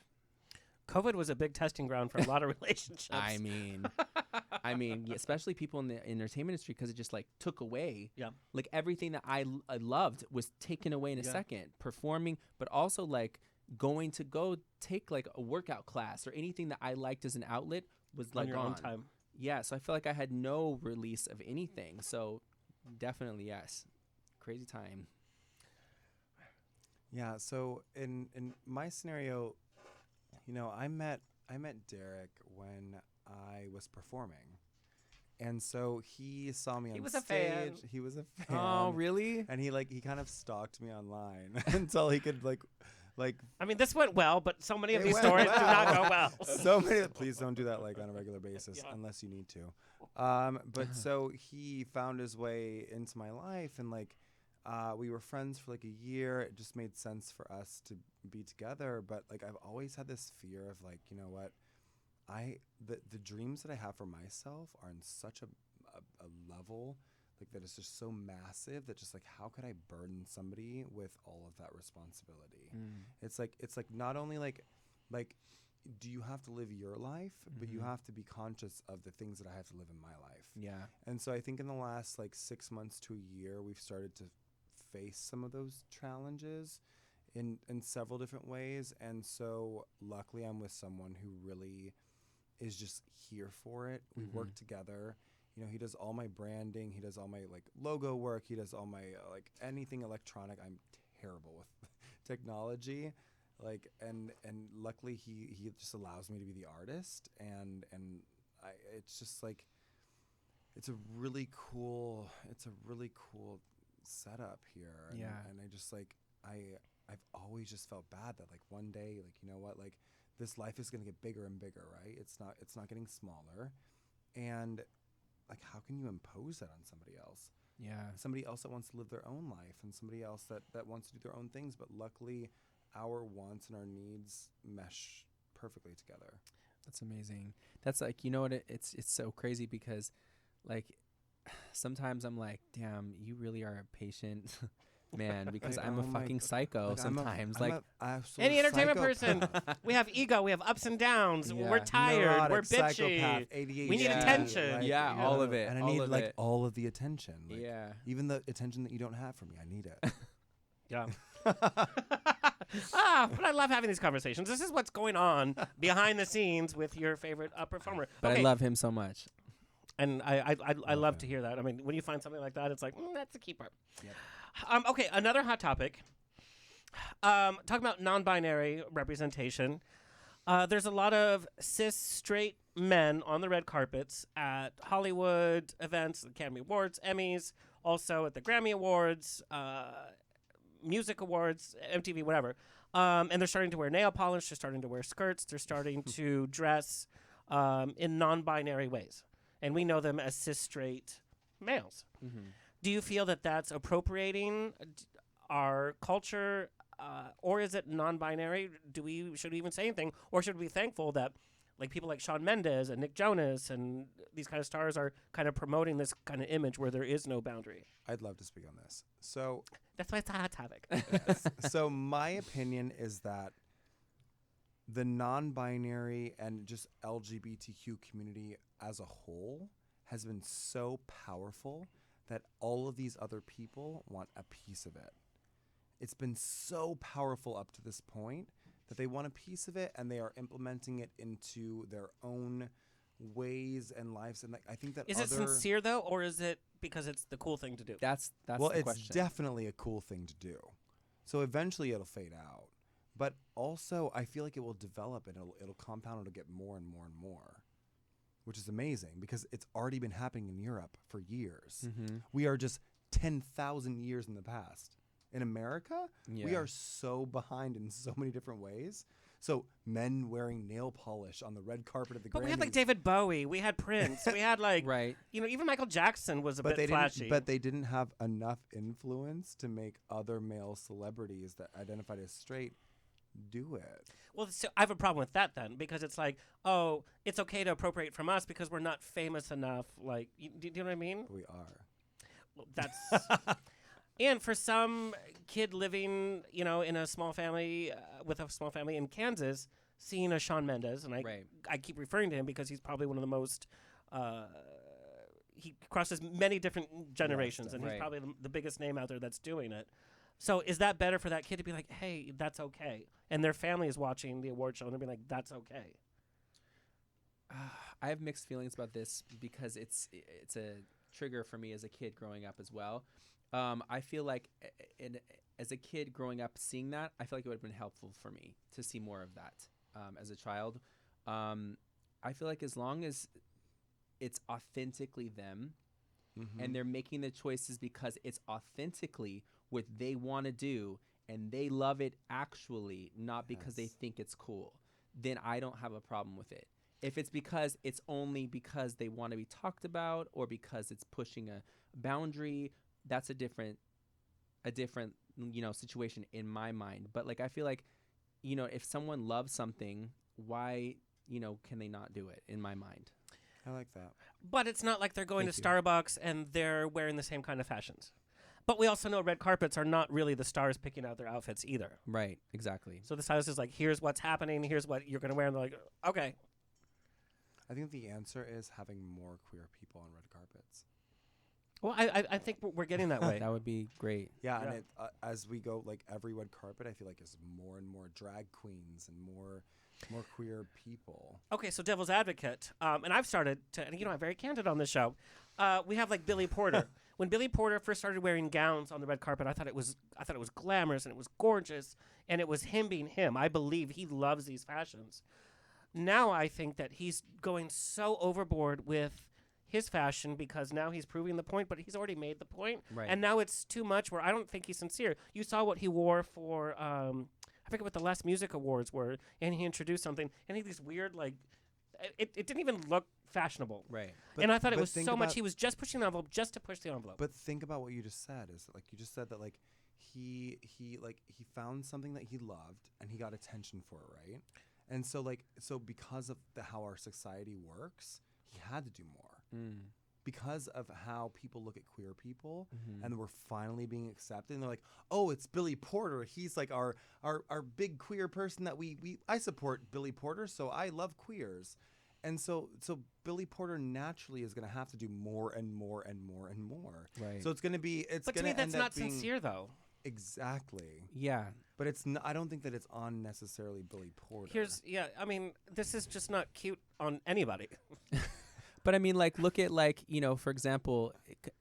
COVID was a big testing ground for a lot of relationships. I mean, especially people in the entertainment industry, because it just like took away. Yeah. Like everything that I loved was taken away in a second. Performing, but also like going to go take like a workout class or anything that I liked as an outlet was like on your gone. own time. Yeah, so I feel like I had no release of anything. So definitely yes, crazy time. Yeah, so in my scenario, I met Derek when I was performing, And so he saw me on He was stage. a fan. He was a fan. Oh, really? And he kind of stalked me online until he could like I mean, this went well, but so many of It these went stories do not go well. well. so many. Please don't do that like on a regular basis Yeah. unless you need to. But so he found his way into my life, and we were friends for like a year. It just made sense for us to be together. But like I've always had this fear of like, you know what, the dreams that I have for myself are in such a level like that it's just so massive that just like how could I burden somebody with all of that responsibility? It's like not only like do you have to live your life, but you have to be conscious of the things that I have to live in my life. Yeah. And so I think in the last like 6 months to a year, we've started to face some of those challenges in several different ways. And so luckily I'm with someone who really is just here for it. We work together. You know, he does all my branding. He does all my like logo work. He does all my like anything electronic. I'm terrible with technology. Like and luckily he just allows me to be the artist, and it's just like it's a really cool setup here. And, Yeah. and I just like I've always just felt bad that like one day, like, you know what, like this life is gonna get bigger and bigger, right? It's not getting smaller, and like how can you impose that on somebody else? Yeah. Somebody else that wants to live their own life, and somebody else that wants to do their own things. But luckily our wants and our needs mesh perfectly together. That's amazing. That's like, you know what, it's so crazy because like sometimes I'm like, damn, you really are a patient man, because I'm a oh my fucking g- psycho Like, sometimes. I'm like a absolute Any entertainment psychopath. person, we have ego, we have ups and downs. Yeah. We're tired, Neurotic, we're bitchy. psychopath, ADHD, We need Yeah. attention. Yeah, all of it, And I all need of like it. all of the attention. Like, Yeah. even the attention that you don't have from me, I need it. Yeah. But I love having these conversations. This is what's going on behind the scenes with your favorite performer. But Okay, I love him so much. and I love to him. hear that. I mean, when you find something like that, it's like that's the key part. Yep. Okay, another hot topic. Talking about non-binary representation. There's a lot of cis straight men on the red carpets at Hollywood events, Academy Awards, Emmys, also at the Grammy Awards, music awards, MTV, whatever. And they're starting to wear nail polish. They're starting to wear skirts. They're starting to dress in non-binary ways. And we know them as cis straight males. Do you feel that that's appropriating our culture, or is it non-binary? Should we even say anything, or should we be thankful that like people like Shawn Mendes and Nick Jonas and these kind of stars are kind of promoting this kind of image where there is no boundary? I'd love to speak on this. So That's why it's a hot topic. so my opinion is that the non-binary and just LGBTQ community as a whole has been so powerful that all of these other people want a piece of it. It's been so powerful up to this point that they want a piece of it, and they are implementing it into their own ways and lives. And like, I think that Is it sincere though, or is it because it's the cool thing to do? That's well, the it's question. definitely a cool thing to do. So eventually it'll fade out. But also I feel like it will develop, and it'll compound, it'll get more and more and more, which is amazing because it's already been happening in Europe for years. We are just 10,000 years in the past. In America, we Yeah. are so behind in so many different ways. So men wearing nail polish on the red carpet of the But Grammys. we had like David Bowie, we had Prince, we had like Right. even Michael Jackson was a but bit flashy. they didn't have enough influence to make other male celebrities that identified as straight do it. Well, so I have a problem with that then, because it's like, oh, it's okay to appropriate from us because we're not famous enough. Like, do you know what I mean? But we are. Well, that's and for some kid living, in a small family with a small family in Kansas, seeing a Shawn Mendes, and I keep referring to him because he's probably one of the most. He crosses many different generations, and he's Right. probably the biggest name out there that's doing it. So is that better for that kid to be like, hey, that's okay? And their family is watching the award show and they're being like, that's okay. I have mixed feelings about this because it's a trigger for me as a kid growing up as well. I feel like as a kid growing up seeing that, I feel like it would have been helpful for me to see more of that as a child. I feel like as long as it's authentically them, Mm-hmm. and they're making the choices because it's authentically what they want to do, and they love it actually, not because they Yes. think it's cool, then I don't have a problem with it. If it's because it's only because they want to be talked about or because it's pushing a boundary, that's a different situation in my mind. But like I feel like, if someone loves something, why can they not do it in my mind? I like that. But it's not like they're going Thank to you. Starbucks and they're wearing the same kind of fashions. But we also know red carpets are not really the stars picking out their outfits either. Right, exactly. So the stylist is like, here's what's happening, here's what you're going to wear. And they're like, okay. I think the answer is having more queer people on red carpets. Well, I think we're getting that way. That would be great. Yeah, Yeah. and as we go, like every red carpet, I feel like is more and more drag queens and more queer people. Okay, so devil's advocate, and I've started to, and I'm very candid on this show. We have like Billy Porter. When Billy Porter first started wearing gowns on the red carpet, I thought it was glamorous and it was gorgeous and it was him being him. I believe he loves these fashions. Now I think that he's going so overboard with his fashion because now he's proving the point, but he's already made the point. Right. And now it's too much where I don't think he's sincere. You saw what he wore for, I forget what the last music awards were, and he introduced something, and he had these weird, like, it didn't even look fashionable. Right. And I thought it but was think so much about- he was just pushing the envelope just to push the envelope. But think about what you just said. Is like you just said that like he found something that he loved and he got attention for it, right? And so because of how our society works, he had to do more. Because of how people look at queer people, and we're finally being accepted. And they're like, "Oh, it's Billy Porter. He's like our big queer person that I support Billy Porter, so I love queers." And so Billy Porter naturally is going to have to do more and more and more and more. Right. So it's going to be but to me, that's not sincere, though. Exactly. Yeah. But I don't think that it's on necessarily Billy Porter. I mean, this is just not cute on anybody. But I mean, like, look at, like, for example,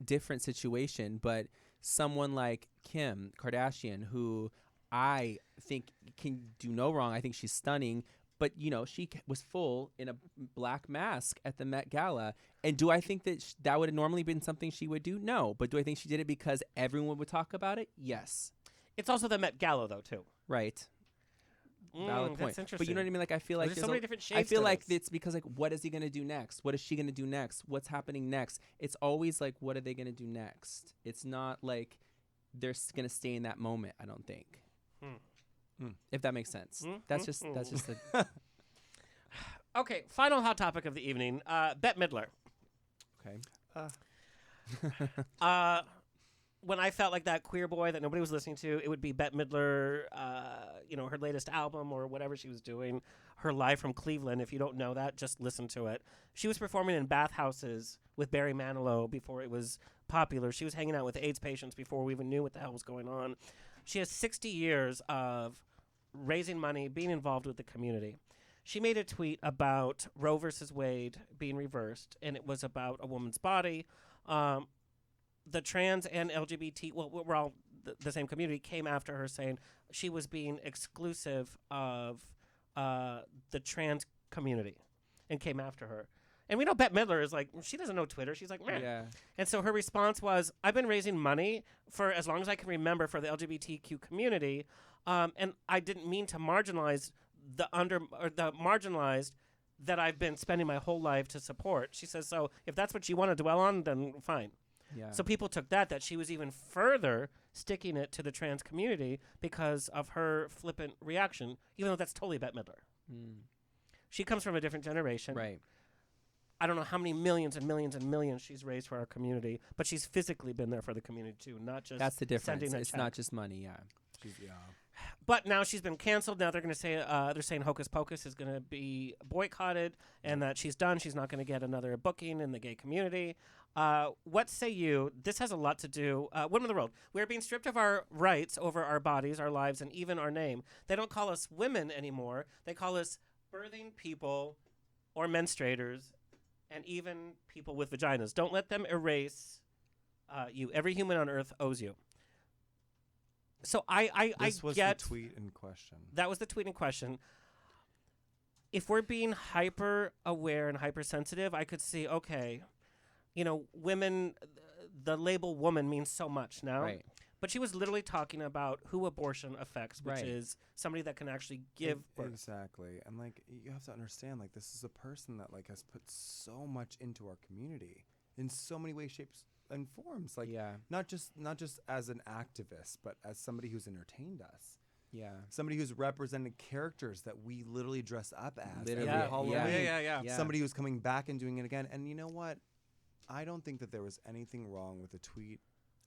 different situation, but someone like Kim Kardashian, who I think can do no wrong. I think she's stunning. But, she was full in a black mask at the Met Gala. And do I think that that would have normally been something she would do? No. But do I think she did it because everyone would talk about it? Yes. It's also the Met Gala, though, too. Right. Valid point. That's interesting. But you know what I mean? Like, I feel like There's so many different I shades feel to like this. it's because, like, what is he going to do next? What is she going to do next? What's happening next? It's always like, what are they going to do next? It's not like they're going to stay in that moment, I don't think. If that makes sense. That's just a... Okay, final hot topic of the evening. Bette Midler. Okay. When I felt like that queer boy that nobody was listening to, it would be Bette Midler, her latest album or whatever she was doing, her Live from Cleveland. If you don't know that, just listen to it. She was performing in bathhouses with Barry Manilow before it was popular. She was hanging out with AIDS patients before we even knew what the hell was going on. She has 60 years of raising money, being involved with the community. She made a tweet about Roe versus Wade being reversed, and it was about a woman's body. The trans and LGBT, well, we're all the same community, came after her saying she was being exclusive of the trans community and came after her. And we know Bette Midler is like, she doesn't know Twitter. She's like, meh. Yeah. And so her response was, I've been raising money for as long as I can remember for the LGBTQ community, and I didn't mean to marginalize the marginalized that I've been spending my whole life to support. She says, so if that's what you want to dwell on, then fine. Yeah. So people took that she was even further sticking it to the trans community because of her flippant reaction, even though that's totally Bette Midler. She comes from a different generation. Right. I don't know how many millions and millions and millions she's raised for our community, but she's physically been there for the community too, not just That's the difference. sending a It's check. not just money, yeah. But now she's been canceled. Now they're going to say they're saying Hocus Pocus is going to be boycotted and that she's done. She's not going to get another booking in the gay community. What say you? This has a lot to do. Women of the world. We're being stripped of our rights over our bodies, our lives, and even our name. They don't call us women anymore. They call us birthing people or menstruators and even people with vaginas. Don't let them erase you. Every human on earth owes you. So This was get the tweet in question. that was the tweet in question. if we're being hyper aware and hypersensitive, I could see, okay, women, the label woman means so much now. Right. But she was literally talking about who abortion affects, which Right. is somebody that can actually give birth. Exactly. And like you have to understand, like, this is a person that like has put so much into our community in so many ways, shapes, and forms. Like not just as an activist, but as somebody who's entertained us. Yeah. Somebody who's represented characters that we literally dress up as. Literally. every Yeah. Halloween. Yeah. Somebody who's coming back and doing it again. And you know what? I don't think that there was anything wrong with the tweet.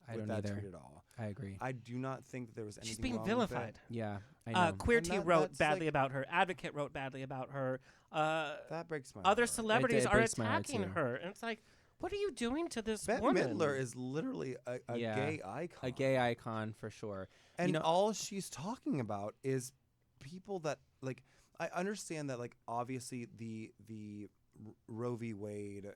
I with don't that either. tweet at all. I agree. I do not think that there was anything She's being wrong vilified. with it. Yeah. I know. Queer And Tea that- wrote that's badly like- about her. Advocate wrote badly about her. That breaks my Other heart. celebrities It are breaks my heart, attacking too. her. And it's like, what are you doing to this Bette woman? Midler is literally a Yeah. gay icon. A gay icon for sure. And all she's talking about is people that, like, I understand that, like, obviously the Roe v. Wade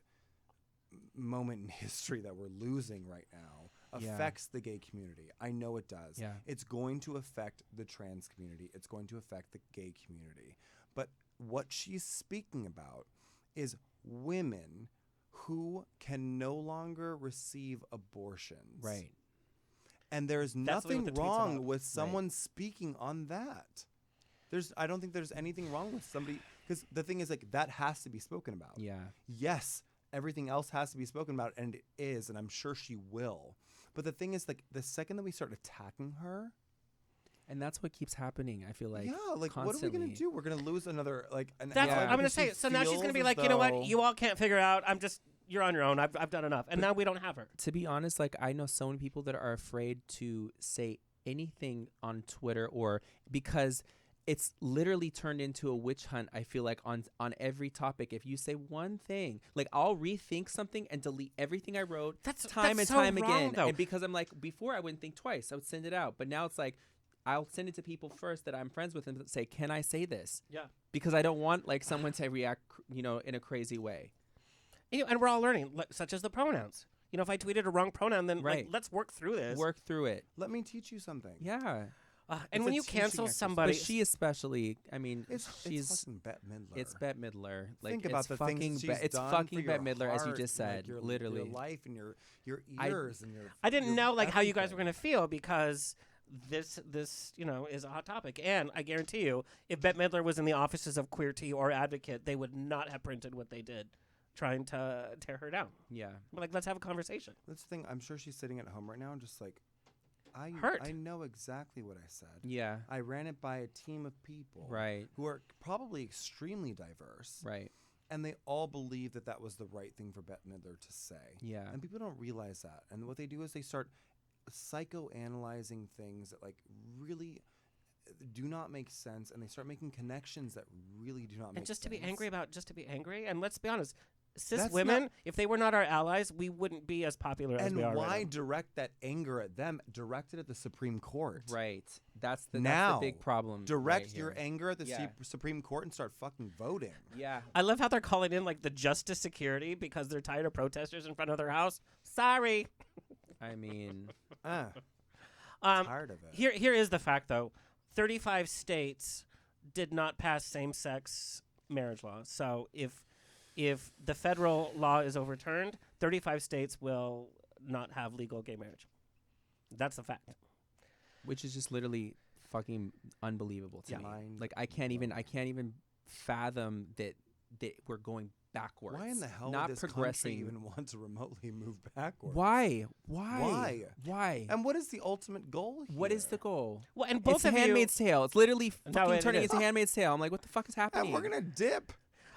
moment in history that we're losing right now affects the gay community. I know it does. Yeah. It's going to affect the trans community. It's going to affect the gay community. But what she's speaking about is women who can no longer receive abortions. Right. And there's That's really nothing what the tweet's wrong about. with someone speaking on that. I don't think there's anything wrong with somebody, because the thing is, like, that has to be spoken about. Yeah. Yes, everything else has to be spoken about, and it is, and I'm sure she will. But the thing is, like, the second that we start attacking her, And that's what keeps happening. I feel like like what are we constantly. gonna do? We're gonna lose another an That's ally what I'm going to because say. she So now she's going to feels be as like, you know what? though- You all can't figure out. You're on your own. I've done enough. And now we don't have her. To be honest, like I know so many people that are afraid to say anything on Twitter or because it's literally turned into a witch hunt. I feel like on every topic, if you say one thing, like I'll rethink something and delete everything I wrote That's time and so time wrong, again. though. And because I'm like, before I wouldn't think twice, I would send it out. But now it's like, I'll send it to people first that I'm friends with and say, can I say this? Yeah. Because I don't want like someone to react, in a crazy way. And we're all learning, such as the pronouns. If I tweeted a wrong pronoun, then Right. let's work through this. Work through it. Let me teach you something. Yeah. And It's when a you teaching cancel exercise. somebody, But she especially, I mean, It's she's fucking Bette Midler. it's Bette Midler. Like Think about it's the fucking things she's it's done fucking for Bette your Midler, as you heart, just like said, your literally. life and your I- ears and your. I didn't your know like how you guys were everything. going to feel because this is a hot topic. And I guarantee you, if Bette Midler was in the offices of Queer Tea or Advocate, they would not have printed what they did, trying to tear her down. Yeah. But like, let's have a conversation. That's the thing. I'm sure she's sitting at home right now, and just like, Hurt. I know exactly what I said. Yeah. I ran it by a team of people, Right. who are probably extremely diverse, Right. and they all believe that that was the right thing for Bette Midler to say. Yeah. And people don't realize that. And what they do is they start psychoanalyzing things that like really do not make sense, and they start making connections that really do not make And sense. just to be angry about just to be angry. And let's be honest, cis That's women, not- if they were not our allies, we wouldn't be as popular as And we are why right now. direct that anger at them? Direct it at the Supreme Court. Right. That's the Now, big problem. Direct right your here. anger at the Yeah. Supreme Court and start fucking voting. Yeah. I love how they're calling in like the Justice Security because they're tired of protesters in front of their house. Sorry. I mean, Tired of it. Here is the fact though. 35 states did not pass same-sex marriage laws. So if the federal law is overturned, 35 states will not have legal gay marriage. That's the fact. which is just literally fucking unbelievable to Yeah. me. Mind Like I can't even fathom that we're going backwards. Why in the hell not would this progressing? country even want to remotely move backwards? Why? Why? And what is the ultimate goal here? What is the goal? Well, and both It's of you. Handmaid's Tale. It's literally No, fucking it turning is. into Handmaid's Tale. I'm like, what the fuck is happening? And we're gonna dip.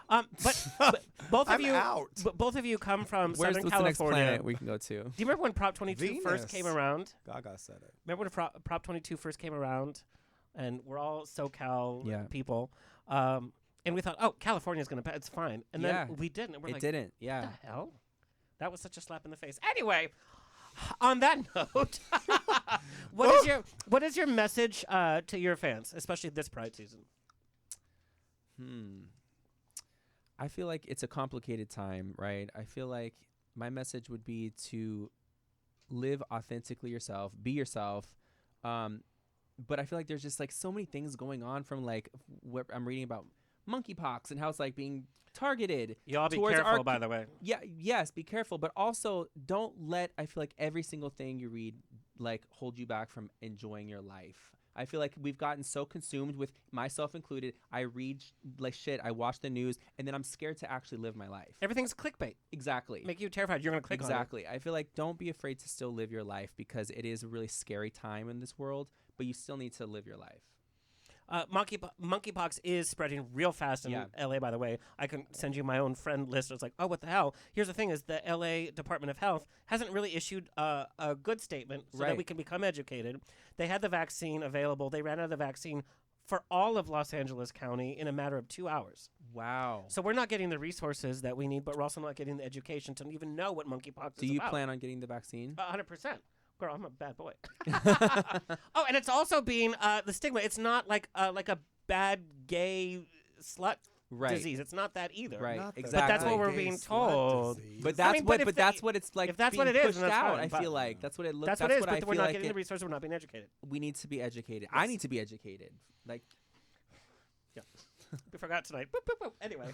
But both of I'm you. out. Both of you come from Where's Southern what's the next California. planet we can go to? Do you remember when Prop 22 first came Venus. around? Gaga said it. Remember when Prop 22 first came around, and we're all SoCal Yeah. people, and we thought, oh, California's gonna pass, it's fine, and Yeah. then we didn't. And we're It like, didn't. what Yeah. the hell? That was such a slap in the face. Anyway, on that note, what is your message to your fans, especially this Pride season? I feel like it's a complicated time, right? I feel like my message would be to live authentically yourself, be yourself. But I feel like there's just like so many things going on from like what I'm reading about monkeypox and how it's like being targeted. You all be towards careful, our by the way. Yeah, yes, be careful, but also don't let, I feel like every single thing you read like hold you back from enjoying your life. I feel like we've gotten so consumed with, myself included, I read like shit, I watch the news, and then I'm scared to actually live my life. Everything's clickbait. Exactly. Make you terrified. You're going to click Exactly. I feel like don't be afraid to still live your life because it is a really scary time in this world, but you still need to live your life. Monkeypox is spreading real fast in Yeah. LA, by the way. I can send you my own friend list. It's like, oh, what the hell? Here's the thing is the LA Department of Health hasn't really issued a good statement so that Right. we can become educated. They had the vaccine available. They ran out of the vaccine for all of Los Angeles County in a matter of 2 hours. Wow. So we're not getting the resources that we need, but we're also not getting the education to even know what monkeypox Do is you about. plan on getting the vaccine? 100%. Girl, I'm a bad boy. Oh, and it's also being the stigma. It's not like a bad gay slut Right. disease. It's not that either. Right. Not the Exactly. But that's what we're gay being slut told. disease. But I that's mean, what. if But they- that's what it's like. if that's being what it is, pushed then that's out. fine, I but- feel like that's what it looks. That's what it is, but we're not getting the resources. We're not being educated. We need to be educated. I need to be educated. Like, Yeah. We forgot tonight. Boop, boop, boop. Anyway.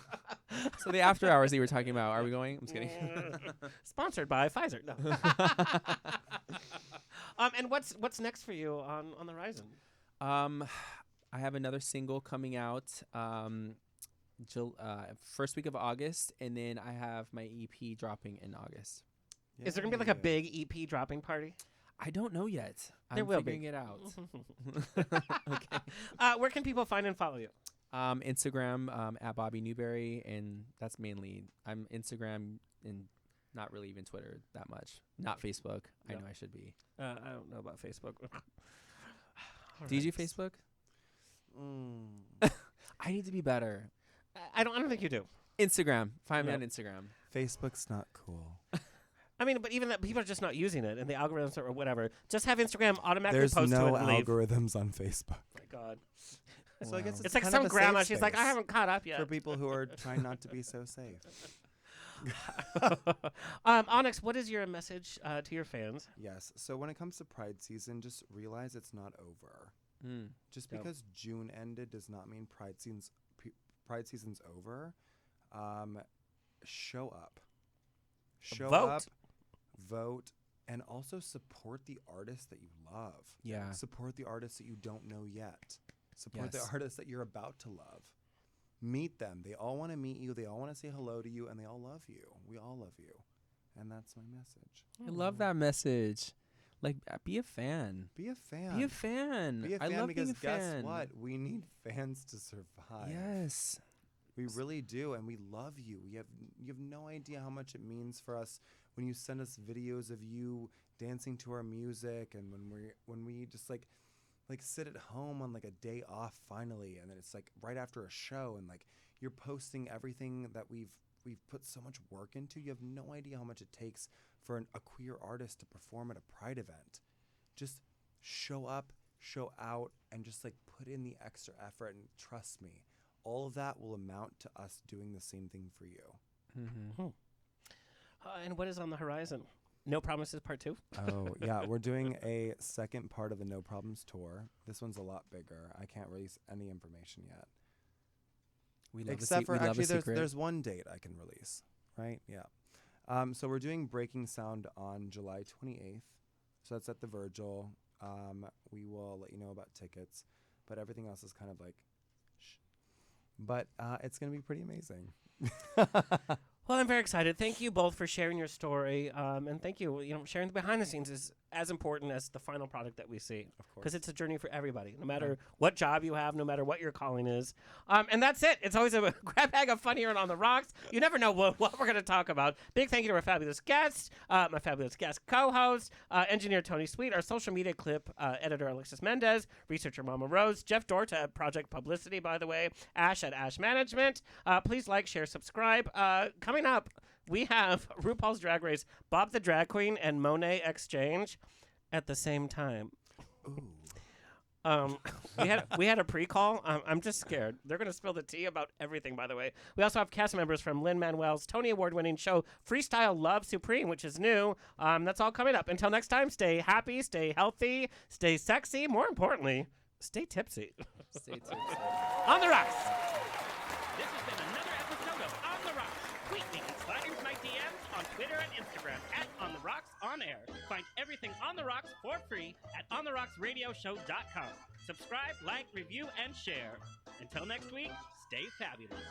so the after hours that you were talking about. Are we going? I'm just kidding. Sponsored by Pfizer. No. And what's next for you on the horizon? I have another single coming out first week of August, and then I have my EP dropping in August. Is there gonna be like a big EP dropping party? I don't know yet. There I'm will be. figuring it out. Okay. Where can people find and follow you? Instagram at Bobby Newberry, and that's mainly I'm Instagram and not really even Twitter that much. Not Facebook. I No. know I should be. I don't know about Facebook. Do you do Facebook? I need to be better. I don't think you do. Instagram. Find me Yeah. on Instagram. Facebook's not cool. I mean, but even that people are just not using it, and the algorithms or whatever. Just have Instagram automatically There's post no to it and leave. algorithms on Facebook. Oh my God. So I guess It's like kind some of a grandma. safe She's like, I space haven't caught up yet. for people who are trying not to be so safe. Onyx, what is your message to your fans? Yes. So when it comes to Pride season, just realize it's not over. Just Yep. because June ended does not mean Pride season's over. Show up. Show Vote. up, vote, and also support the artists that you love. Yeah. Support the artists that you don't know yet. Support the Yes. artists that you're about to love. Meet them. They all want to meet you. They all want to say hello to you, and they all love you. We all love you. And that's my message. I love that message. Like, be a fan. Be a fan. Be a fan. Be a fan I love because being a fan. guess what? We need fans to survive. Yes. We really do, and we love you. You have no idea how much it means for us when you send us videos of you dancing to our music, and when we just like sit at home on like a day off finally, and then it's like right after a show, and like you're posting everything that we've put so much work into. You have no idea how much it takes for a queer artist to perform at a Pride event. Just show up, show out, and just like put in the extra effort, and trust me, all of that will amount to us doing the same thing for you. Mm-hmm. And what is on the horizon? No Promises Part 2? Oh, yeah. We're doing a second part of the No Problems tour. This one's a lot bigger. I can't release any information yet. We love Except for we love actually, a secret. there's one date I can release, right? Yeah. So we're doing Breaking Sound on July 28th. So that's at the Virgil. We will let you know about tickets, but everything else is kind of like, shh. But it's going to be pretty amazing. Well, I'm very excited. Thank you both for sharing your story, and thank you. Sharing the behind the scenes is as important as the final product that we see, Of course. because it's a journey for everybody, no matter what job you have, no matter what your calling is. And that's it. It's always a grab bag of fun here and on the rocks. You never know what we're going to talk about. Big thank you to our fabulous guests, my fabulous guest co-host, engineer Tony Sweet, our social media clip editor Alexis Mendez, researcher Mama Rose, Jeff Dorta at Project Publicity, by the way, Ash at Ash Management. Please like, share, subscribe. Coming up, we have RuPaul's Drag Race, Bob the Drag Queen, and Monet Exchange at the same time. Ooh. We had a pre-call. I'm just scared. They're going to spill the tea about everything, by the way. We also have cast members from Lin-Manuel's Tony Award-winning show Freestyle Love Supreme, which is new. That's all coming up. Until next time, stay happy, stay healthy, stay sexy. More importantly, stay tipsy. Stay tuned. On the rocks. Twitter and Instagram at On The Rocks On Air. Find everything On The Rocks for free at ontherocksradioshow.com. Subscribe, like, review, and share. Until next week, stay fabulous.